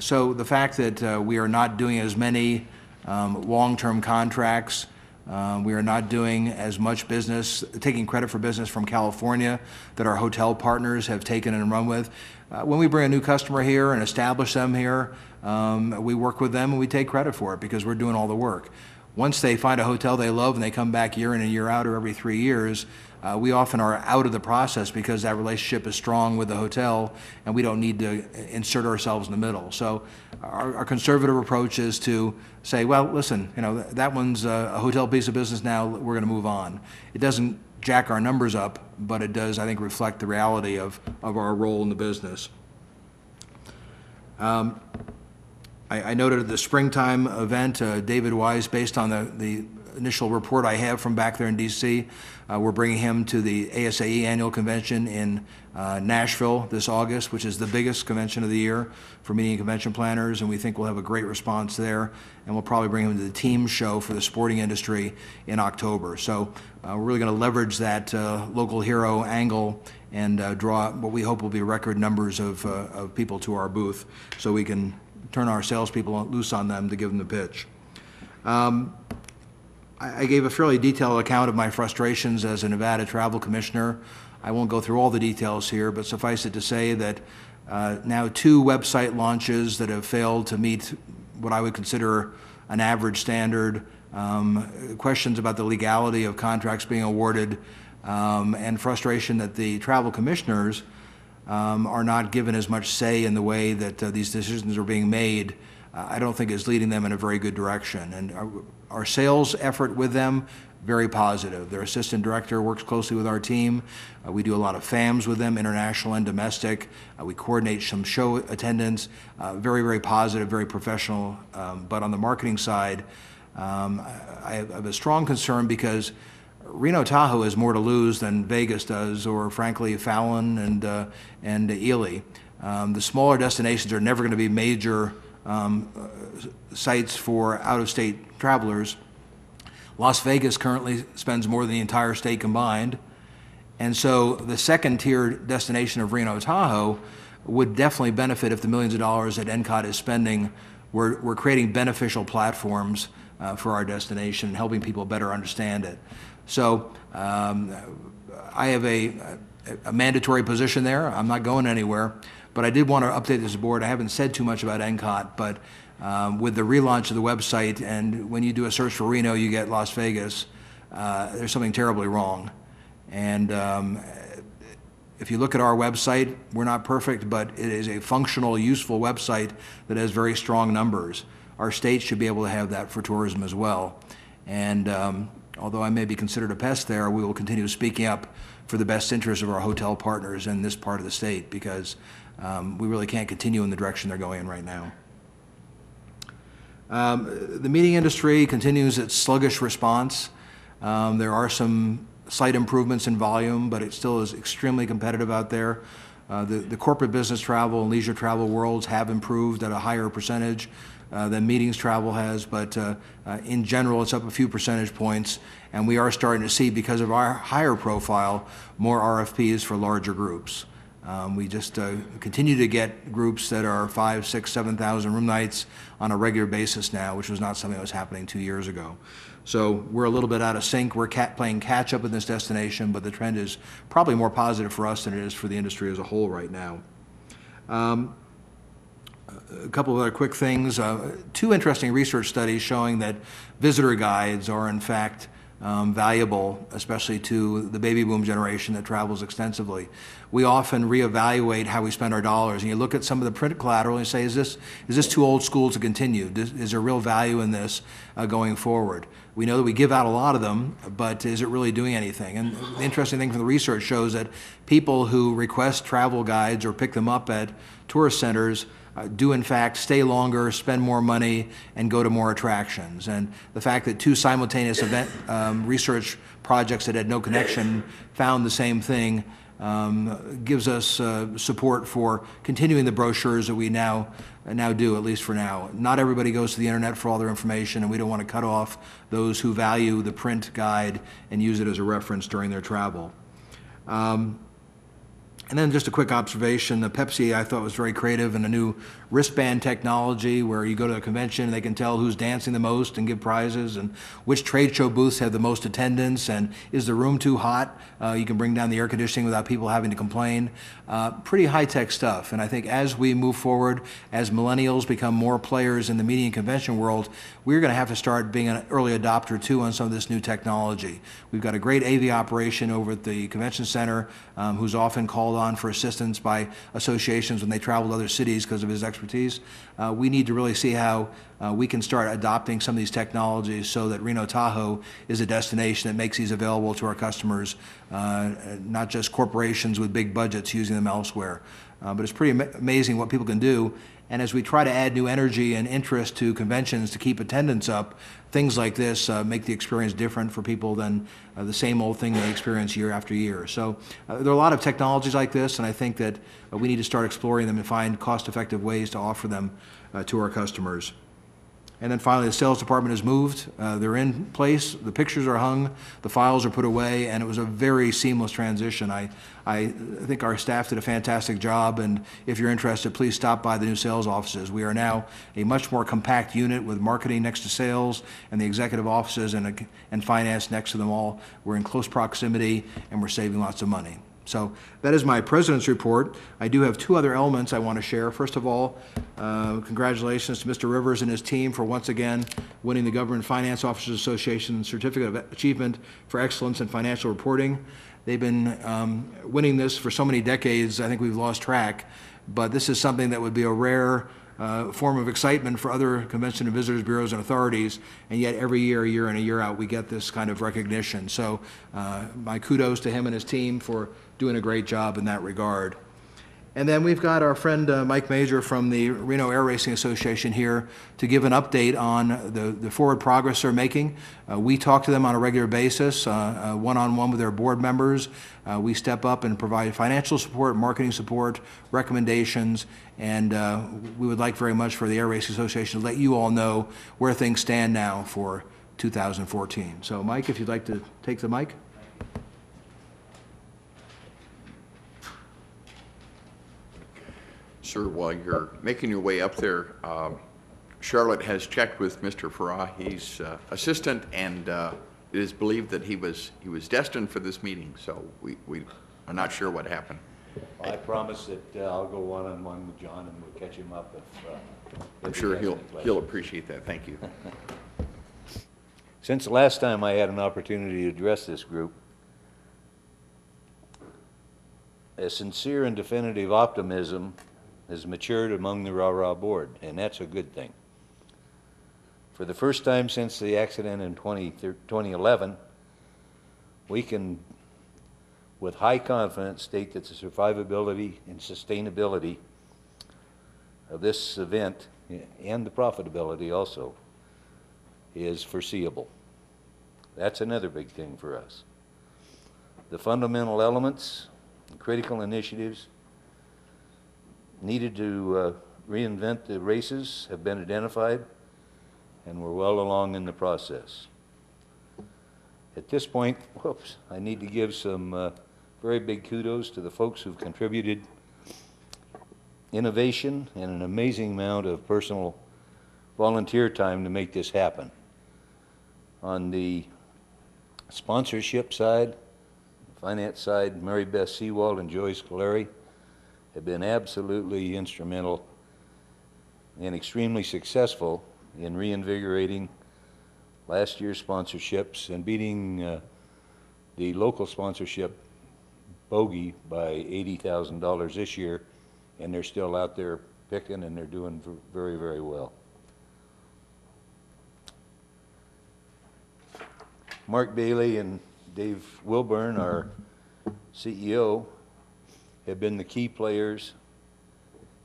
S5: So the fact that we are not doing as many long-term contracts, we are not doing as much business, taking credit for business from California that our hotel partners have taken and run with. When we bring a new customer here and establish them here, we work with them and we take credit for it because we're doing all the work. Once they find a hotel they love and they come back year in and year out or every 3 years, we often are out of the process because that relationship is strong with the hotel and we don't need to insert ourselves in the middle. So our conservative approach is to say, well, listen, that one's a hotel piece of business now, we're going to move on. It doesn't jack our numbers up, but it does, I think, reflect the reality of our role in the business. I noted at the springtime event, David Wise, based on the initial report I have from back there in D.C., we're bringing him to the ASAE annual convention in Nashville this August, which is the biggest convention of the year for meeting and convention planners, and we think we'll have a great response there. And we'll probably bring him to the team show for the sporting industry in October. So we're really going to leverage that local hero angle and draw what we hope will be record numbers of people to our booth, so we can turn our salespeople loose on them to give them the pitch. I gave a fairly detailed account of my frustrations as a Nevada travel commissioner. I won't go through all the details here, but suffice it to say that now 2 website launches that have failed to meet what I would consider an average standard, questions about the legality of contracts being awarded, and frustration that the travel commissioners are not given as much say in the way that these decisions are being made, I don't think is leading them in a very good direction. And our sales effort with them, very positive. Their assistant director works closely with our team. We do a lot of FAMs with them, international and domestic. We coordinate some show attendance. Very, very positive, very professional. But on the marketing side, I have a strong concern because Reno Tahoe has more to lose than Vegas does, or frankly Fallon and Ely. The smaller destinations are never going to be major sites for out-of-state travelers. Las Vegas currently spends more than the entire state combined, and so the second-tier destination of Reno Tahoe would definitely benefit if the millions of dollars that NCOT is spending were creating beneficial platforms for our destination and helping people better understand it. So I have a mandatory position there. I'm not going anywhere, but I did want to update this board. I haven't said too much about NCOT, but with the relaunch of the website, and when you do a search for Reno, you get Las Vegas, there's something terribly wrong. And If you look at our website, we're not perfect, but it is a functional, useful website that has very strong numbers. Our state should be able to have that for tourism as well. And although I may be considered a pest there, we will continue speaking up for the best interest of our hotel partners in this part of the state, because we really can't continue in the direction they're going in right now. The meeting industry continues its sluggish response. There are some slight improvements in volume, but it still is extremely competitive out there. The corporate business travel and leisure travel worlds have improved at a higher percentage than meetings travel has, but in general, it's up a few percentage points, and we are starting to see, because of our higher profile, more RFPs for larger groups. We just continue to get groups that are 5,000, 6,000, 7,000 room nights on a regular basis now, which was not something that was happening 2 years ago. So we're a little bit out of sync. We're playing catch up in this destination, but the trend is probably more positive for us than it is for the industry as a whole right now. A couple of other quick things. 2 interesting research studies showing that visitor guides are in fact valuable, especially to the baby boom generation that travels extensively. We often reevaluate how we spend our dollars, and you look at some of the print collateral and you say, is this too old school to continue? Is there real value in this going forward? We know that we give out a lot of them, but is it really doing anything? And the interesting thing from the research shows that people who request travel guides or pick them up at tourist centers do in fact stay longer, spend more money, and go to more attractions. And the fact that 2 simultaneous event research projects that had no connection found the same thing gives us support for continuing the brochures that we now do, at least for now. Not everybody goes to the internet for all their information, and we don't want to cut off those who value the print guide and use it as a reference during their travel. And then just a quick observation, the Pepsi I thought was very creative in a new wristband technology where you go to a convention and they can tell who's dancing the most and give prizes, and which trade show booths have the most attendance, and is the room too hot? You can bring down the air conditioning without people having to complain. Pretty high-tech stuff, and I think as we move forward, as millennials become more players in the meeting and convention world, we're going to have to start being an early adopter too on some of this new technology. We've got a great AV operation over at the convention center who's often called on for assistance by associations when they travel to other cities because of his expertise. We need to really see how we can start adopting some of these technologies so that Reno Tahoe is a destination that makes these available to our customers, not just corporations with big budgets using them elsewhere. But it's pretty amazing what people can do. And as we try to add new energy and interest to conventions to keep attendance up, things like this make the experience different for people than the same old thing they experience year after year. So there are a lot of technologies like this, and I think that we need to start exploring them and find cost-effective ways to offer them to our customers. And then finally, the sales department has moved. They're in place, the pictures are hung, the files are put away, and it was a very seamless transition. I think our staff did a fantastic job, and if you're interested, please stop by the new sales offices. We are now a much more compact unit with marketing next to sales and the executive offices and finance next to them all. We're in close proximity, and we're saving lots of money. So that is my president's report. I do have 2 other elements I want to share. First of all, congratulations to Mr. Rivers and his team for once again winning the Government Finance Officers Association Certificate of Achievement for Excellence in Financial Reporting. They've been winning this for so many decades, I think we've lost track, but this is something that would be a rare form of excitement for other convention and visitors bureaus and authorities, and yet every year in and year out, we get this kind of recognition. So my kudos to him and his team for doing a great job in that regard. And then we've got our friend Mike Major from the Reno Air Racing Association here to give an update on the forward progress they're making. We talk to them on a regular basis, one-on-one with their board members. We step up and provide financial support, marketing support, recommendations, and we would like very much for the Air Racing Association to let you all know where things stand now for 2014. So Mike, if you'd like to take the mic.
S1: Sir, while you're making your way up there, Charlotte has checked with Mr. Farah. He's assistant, and it is believed that he was destined for this meeting, so we are not sure what happened.
S9: I promise that I'll go one-on-one with John and we'll catch him up if
S1: I'm sure he'll appreciate that. Thank you.
S9: Since the last time I had an opportunity to address this group, a sincere and definitive optimism has matured among the rah-rah board, and that's a good thing. For the first time since the accident in 2011, we can, with high confidence, state that the survivability and sustainability of this event, and the profitability also, is foreseeable. That's another big thing for us. The fundamental elements, the critical initiatives needed to reinvent the races have been identified, and we're well along in the process. At this point, whoops, I need to give some very big kudos to the folks who've contributed innovation and an amazing amount of personal volunteer time to make this happen. On the sponsorship side, finance side, Mary Beth Seawald and Joyce Caleri have been absolutely instrumental and extremely successful in reinvigorating last year's sponsorships and beating the local sponsorship bogey by $80,000 this year, and they're still out there picking, and they're doing very, very well. Mark Bailey and Dave Wilburn, our CEO, have been the key players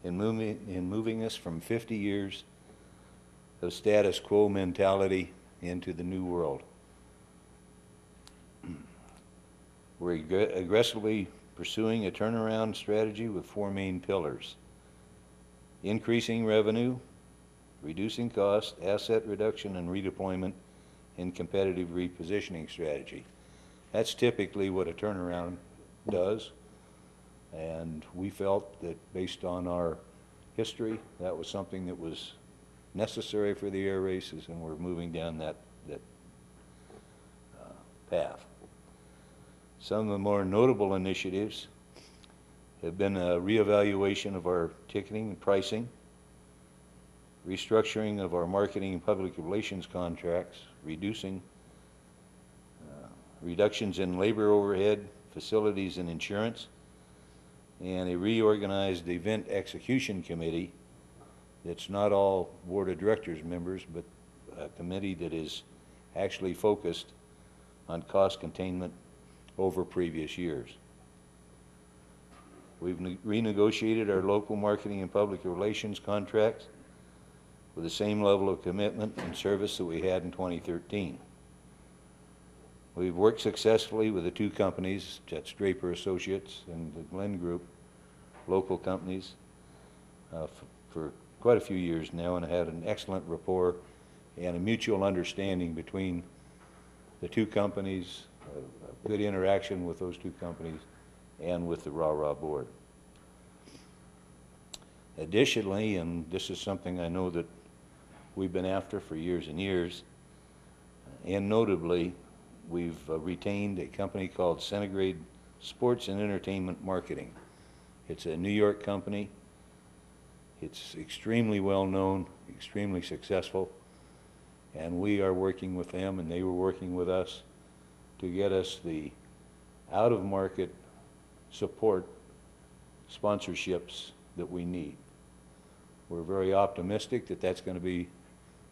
S9: in moving us from 50 years of status quo mentality into the new world. We're aggressively pursuing a turnaround strategy with 4 main pillars: increasing revenue, reducing cost, asset reduction and redeployment, and competitive repositioning strategy. That's typically what a turnaround does, and we felt that based on our history, that was something that was necessary for the air races, and we're moving down that path. Some of the more notable initiatives have been a reevaluation of our ticketing and pricing, restructuring of our marketing and public relations contracts, reductions in labor overhead, facilities and insurance, and a reorganized event execution committee that's not all board of directors members, but a committee that is actually focused on cost containment over previous years. We've renegotiated our local marketing and public relations contracts with the same level of commitment and service that we had in 2013. We've worked successfully with the 2 companies, that's Draper Associates and the Glenn Group, local companies, for quite a few years now, and had an excellent rapport and a mutual understanding between the 2 companies, good interaction with those 2 companies and with the rah-rah board. Additionally, and this is something I know that we've been after for years and years, and notably, we've retained a company called Centigrade Sports and Entertainment Marketing. It's a New York company. It's extremely well known, extremely successful, and we are working with them, and they were working with us to get us the out-of-market support sponsorships that we need. We're very optimistic that that's going to be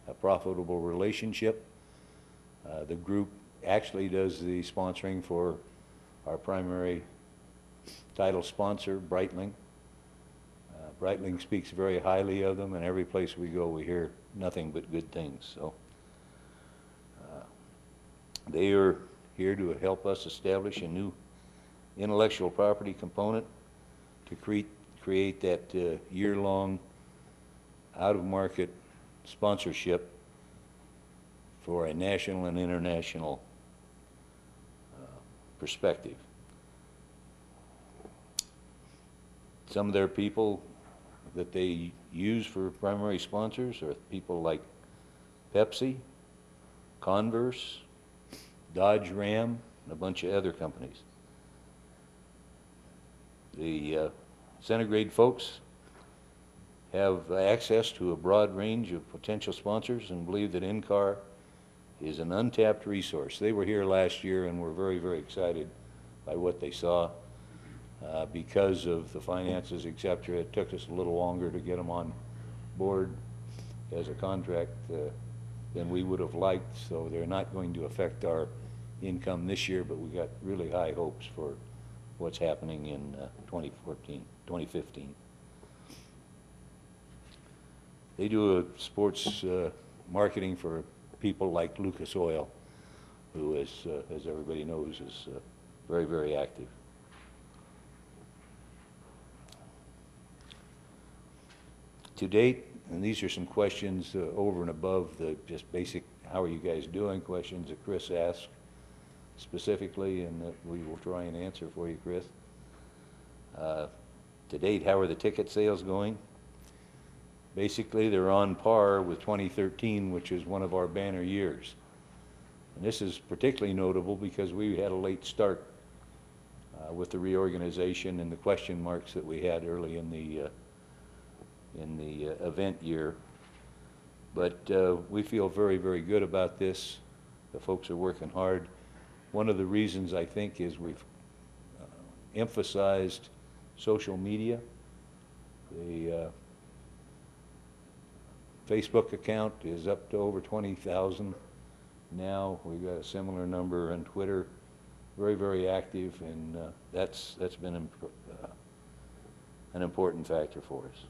S9: a profitable relationship. The group actually does the sponsoring for our primary title sponsor, Breitling. Breitling speaks very highly of them, and every place we go we hear nothing but good things. So they are here to help us establish a new intellectual property component to create that year-long out-of-market sponsorship for a national and international perspective. Some of their people that they use for primary sponsors are people like Pepsi, Converse, Dodge Ram, and a bunch of other companies. The Centigrade folks have access to a broad range of potential sponsors and believe that in-car is an untapped resource. They were here last year and were very, very excited by what they saw. Because of the finances, et cetera, it took us a little longer to get them on board as a contract than we would have liked, so they're not going to affect our income this year, but we got really high hopes for what's happening in 2015. They do a sports marketing for people like Lucas Oil, who is, as everybody knows, is very, very active. To date, and these are some questions over and above the just basic, how are you guys doing questions that Chris asked specifically, and that we will try and answer for you, Chris. To date, how are the ticket sales going? Basically, they're on par with 2013, which is one of our banner years. And this is particularly notable because we had a late start with the reorganization and the question marks that we had early in the event year. But we feel very, very good about this. The folks are working hard. One of the reasons, I think, is we've emphasized social media. The Facebook account is up to over 20,000 now. We've got a similar number on Twitter. Very, very active, and that's been an important factor for us.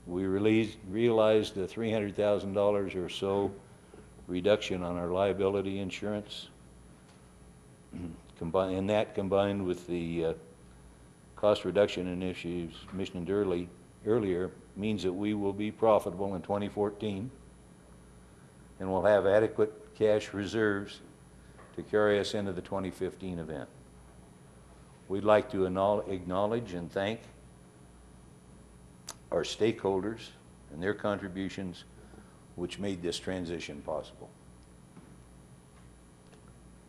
S9: We realized a $300,000 or so reduction on our liability insurance. And that combined with the cost reduction initiatives mentioned earlier means that we will be profitable in 2014 and will have adequate cash reserves to carry us into the 2015 event. We'd like to acknowledge and thank our stakeholders and their contributions which made this transition possible.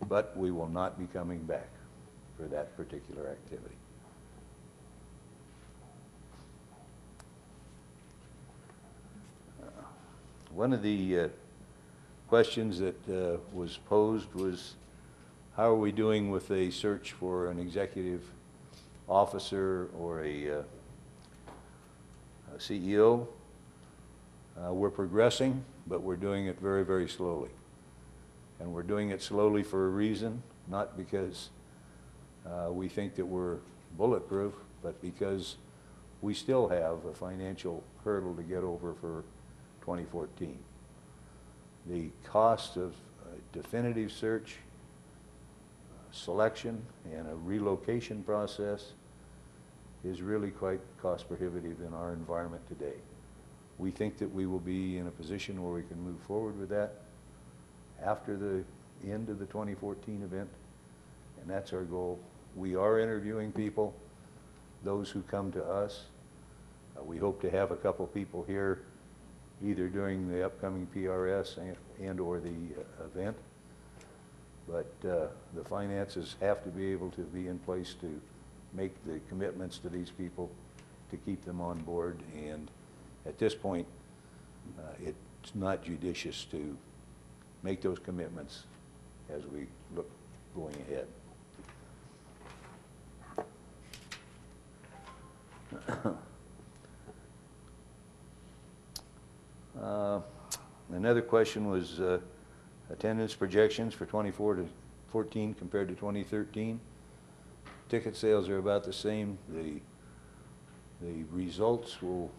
S9: But we will not be coming back for that particular activity. One of the questions that was posed was, how are we doing with a search for an executive officer or a CEO? We're progressing, but we're doing it very, very slowly. And we're doing it slowly for a reason, not because we think that we're bulletproof, but because we still have a financial hurdle to get over for 2014. The cost of a definitive search, selection, and a relocation process is really quite cost prohibitive in our environment today. We think that we will be in a position where we can move forward with that after the end of the 2014 event, and that's our goal. We are interviewing people, those who come to us. We hope to have a couple people here either during the upcoming PRS and or the event. But the finances have to be able to be in place to make the commitments to these people to keep them on board. And at this point, it's not judicious to make those commitments as we look going ahead. Another question was attendance projections for 2014 compared to 2013. Ticket sales are about the same. The results will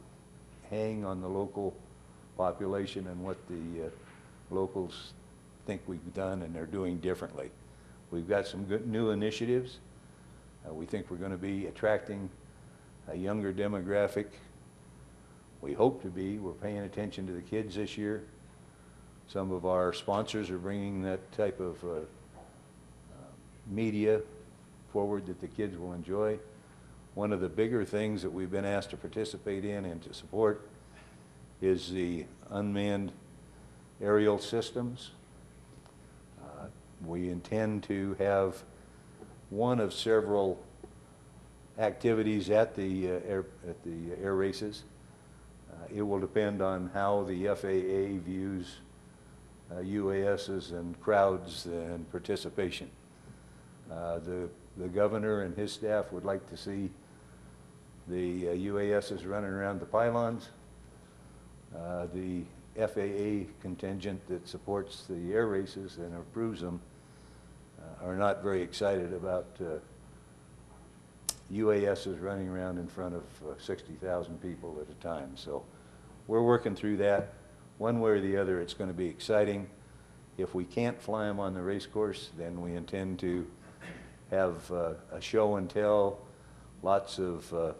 S9: hang on the local population and what the locals think we've done and they're doing differently. We've got some good new initiatives. We think we're going to be attracting a younger demographic. We hope to be. We're paying attention to the kids this year. Some of our sponsors are bringing that type of media forward that the kids will enjoy. One of the bigger things that we've been asked to participate in and to support is the unmanned aerial systems. We intend to have one of several activities at the air races. It will depend on how the FAA views UASs and crowds and participation. The the governor and his staff would like to see the UASs running around the pylons. The FAA contingent that supports the air races and approves them are not very excited about UASs running around in front of 60,000 people at a time. So we're working through that. One way or the other, it's going to be exciting. If we can't fly them on the race course, then we intend to have a show and tell, lots of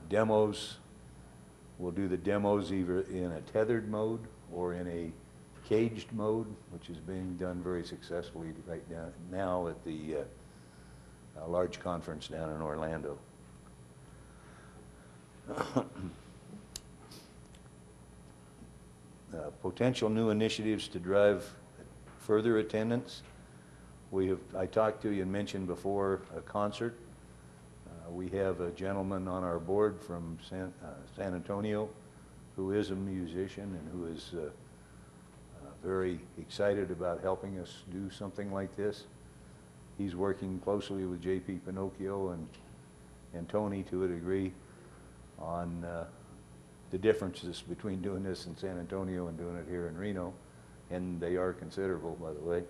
S9: demos. We'll do the demos either in a tethered mode or in a caged mode, which is being done very successfully right now at the large conference down in Orlando. Potential new initiatives to drive further attendance. I talked to you and mentioned before a concert. We have a gentleman on our board from San Antonio who is a musician and who is very excited about helping us do something like this. He's working closely with J.P. Pinocchio and Tony to a degree on the differences between doing this in San Antonio and doing it here in Reno, and they are considerable, by the way.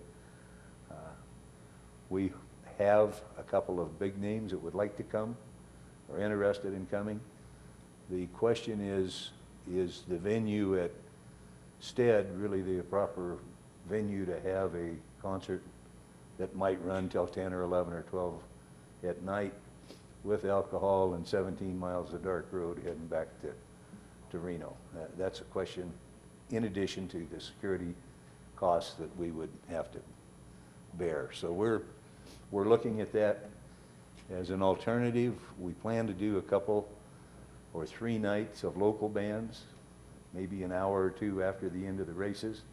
S9: We have a couple of big names that would like to come, or interested in coming. The question is the venue at Stead really the proper venue to have a concert that might run till 10 or 11 or 12 at night with alcohol and 17 miles of dark road heading back to Reno? That's a question in addition to the security costs that we would have to bear. So we're looking at that as an alternative. We plan to do a couple or 3 nights of local bands, maybe an hour or 2 after the end of the races.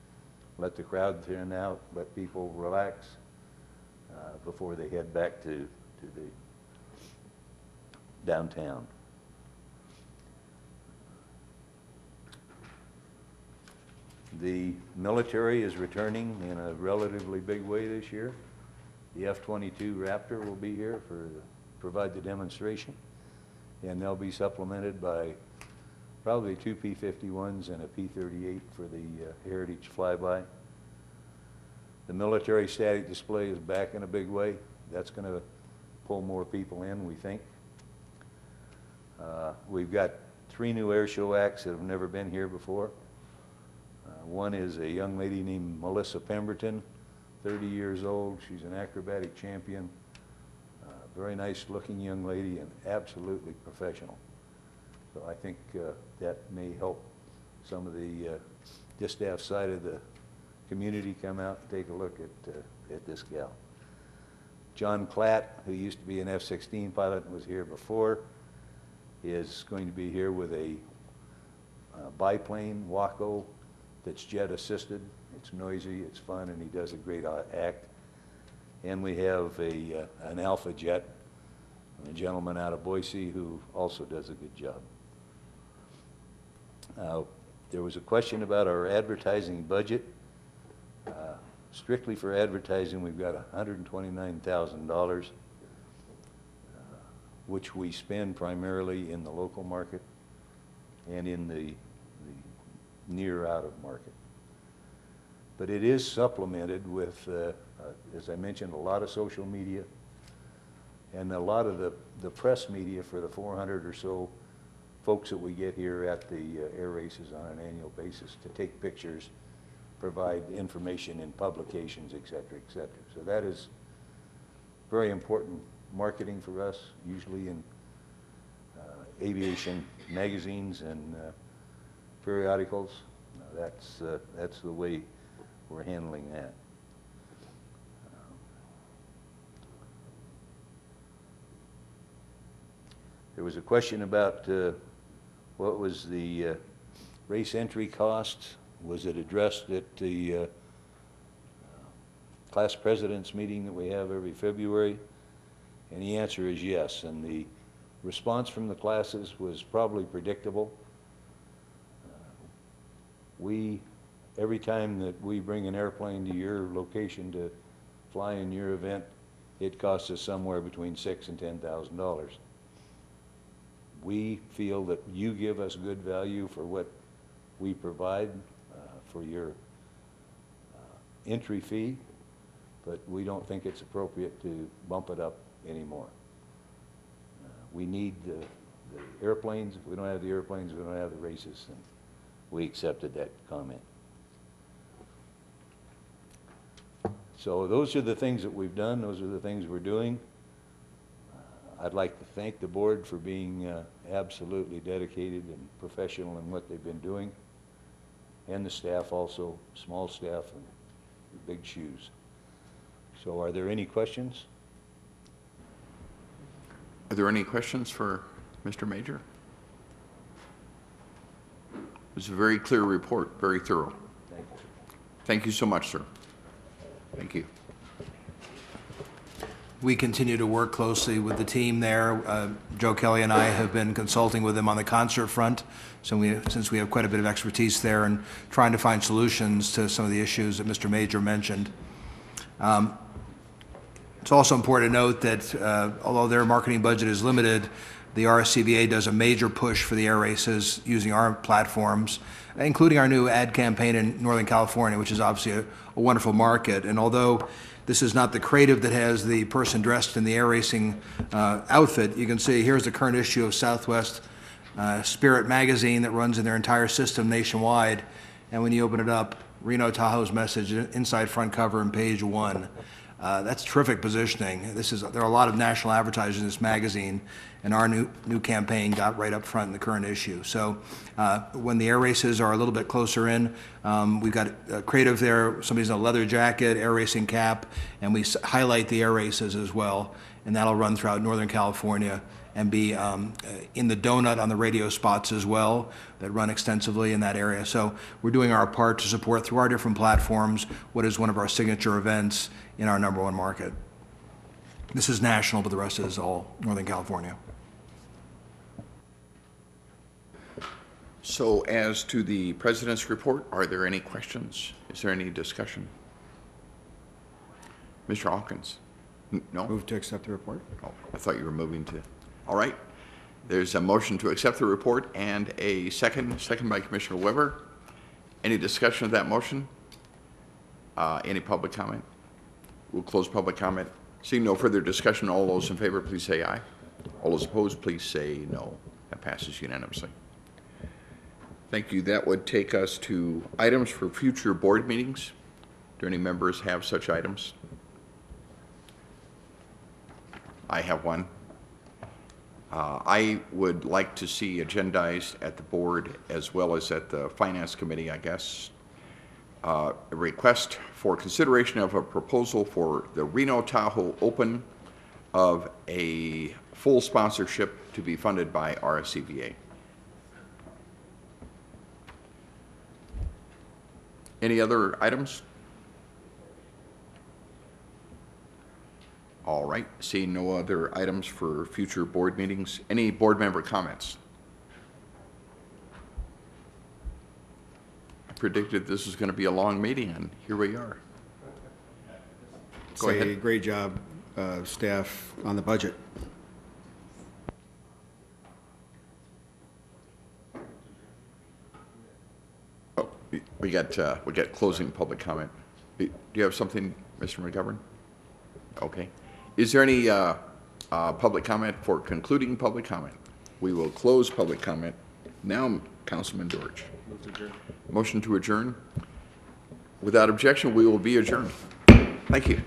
S9: Let the crowd thin out, let people relax before they head back to the downtown. The military is returning in a relatively big way this year. The F-22 Raptor will be here provide the demonstration, and they'll be supplemented by probably 2 P-51s and a P-38 for the Heritage flyby. The military static display is back in a big way. That's going to pull more people in, we think. We've got 3 new air show acts that have never been here before. One is a young lady named Melissa Pemberton, 30 years old. She's an acrobatic champion. Very nice looking young lady and absolutely professional. So I think that may help some of the distaff side of the community come out and take a look at this gal. John Klatt, who used to be an F-16 pilot and was here before, is going to be here with a biplane, Waco, that's jet assisted. It's noisy, it's fun, and he does a great act. And we have an Alpha jet, a gentleman out of Boise who also does a good job. There was a question about our advertising budget. Strictly for advertising, we've got $129,000, which we spend primarily in the local market and in the near out of market. But it is supplemented with, as I mentioned, a lot of social media and a lot of the press media for the 400 or so folks that we get here at the air races on an annual basis to take pictures, provide information in publications, et cetera, et cetera. So that is very important marketing for us, usually in aviation magazines and periodicals. That's the way we're handling that. There was a question about what was the race entry cost. Was it addressed at the class president's meeting that we have every February? And the answer is yes. And the response from the classes was probably predictable. Every time that we bring an airplane to your location to fly in your event, it costs us somewhere between $6,000 and $10,000. We feel that you give us good value for what we provide for your entry fee, but we don't think it's appropriate to bump it up anymore. We need the airplanes. If we don't have the airplanes, we don't have the races, and we accepted that comment. So those are the things that we've done. Those are the things we're doing. I'd like to thank the board for being absolutely dedicated and professional in what they've been doing, and the staff also, small staff and big shoes. So are there any questions?
S1: Are there any questions for Mr. Major? It was a very clear report, very thorough.
S9: Thank you.
S1: Thank you so much, sir. Thank you.
S5: We continue to work closely with the team there. Joe Kelly and I have been consulting with them on the concert front, since we have quite a bit of expertise there, and trying to find solutions to some of the issues that Mr. Major mentioned. It's also important to note that although their marketing budget is limited, the RSCVA does a major push for the air races using our platforms, including our new ad campaign in Northern California, which is obviously a wonderful market. And although this is not the creative that has the person dressed in the air racing outfit, you can see here's the current issue of Southwest Spirit magazine that runs in their entire system nationwide. And when you open it up, Reno Tahoe's message, inside front cover and page 1. That's terrific positioning. There are a lot of national advertisers in this magazine, and our new campaign got right up front in the current issue. So when the air races are a little bit closer in, we've got creative there. Somebody's in a leather jacket, air racing cap, and we highlight the air races as well, and that'll run throughout Northern California and be in the donut on the radio spots as well that run extensively in that area. So we're doing our part to support through our different platforms what is one of our signature events in our #1 market. This is national, but the rest is all Northern California.
S1: So as to the President's report, are there any questions? Is there any discussion? Mr. Hawkins? No?
S7: Move to accept the report.
S1: Oh, I thought you were moving to. All right. There's a motion to accept the report and a second by Commissioner Weber. Any discussion of that motion? Any public comment? We'll close public comment. Seeing no further discussion, all those in favor, please say aye. All those opposed, please say no. That passes unanimously. Thank you. That would take us to items for future board meetings. Do any members have such items? I have one. I would like to see agendized at the board as well as at the Finance Committee, I guess, a request for consideration of a proposal for the Reno Tahoe Open of a full sponsorship to be funded by RSCVA. Any other items? All right, seeing no other items for future board meetings, any board member comments? I predicted this was going to be a long meeting, and here we are. Go
S7: Say,
S1: ahead.
S7: great job, staff, on the budget.
S1: Oh, we got closing public comment. Do you have something, Mr. McGovern? Okay. Is there any public comment for concluding public comment? We will close public comment. Now, Councilman George. Motion to adjourn. Without objection, we will be adjourned. Thank you.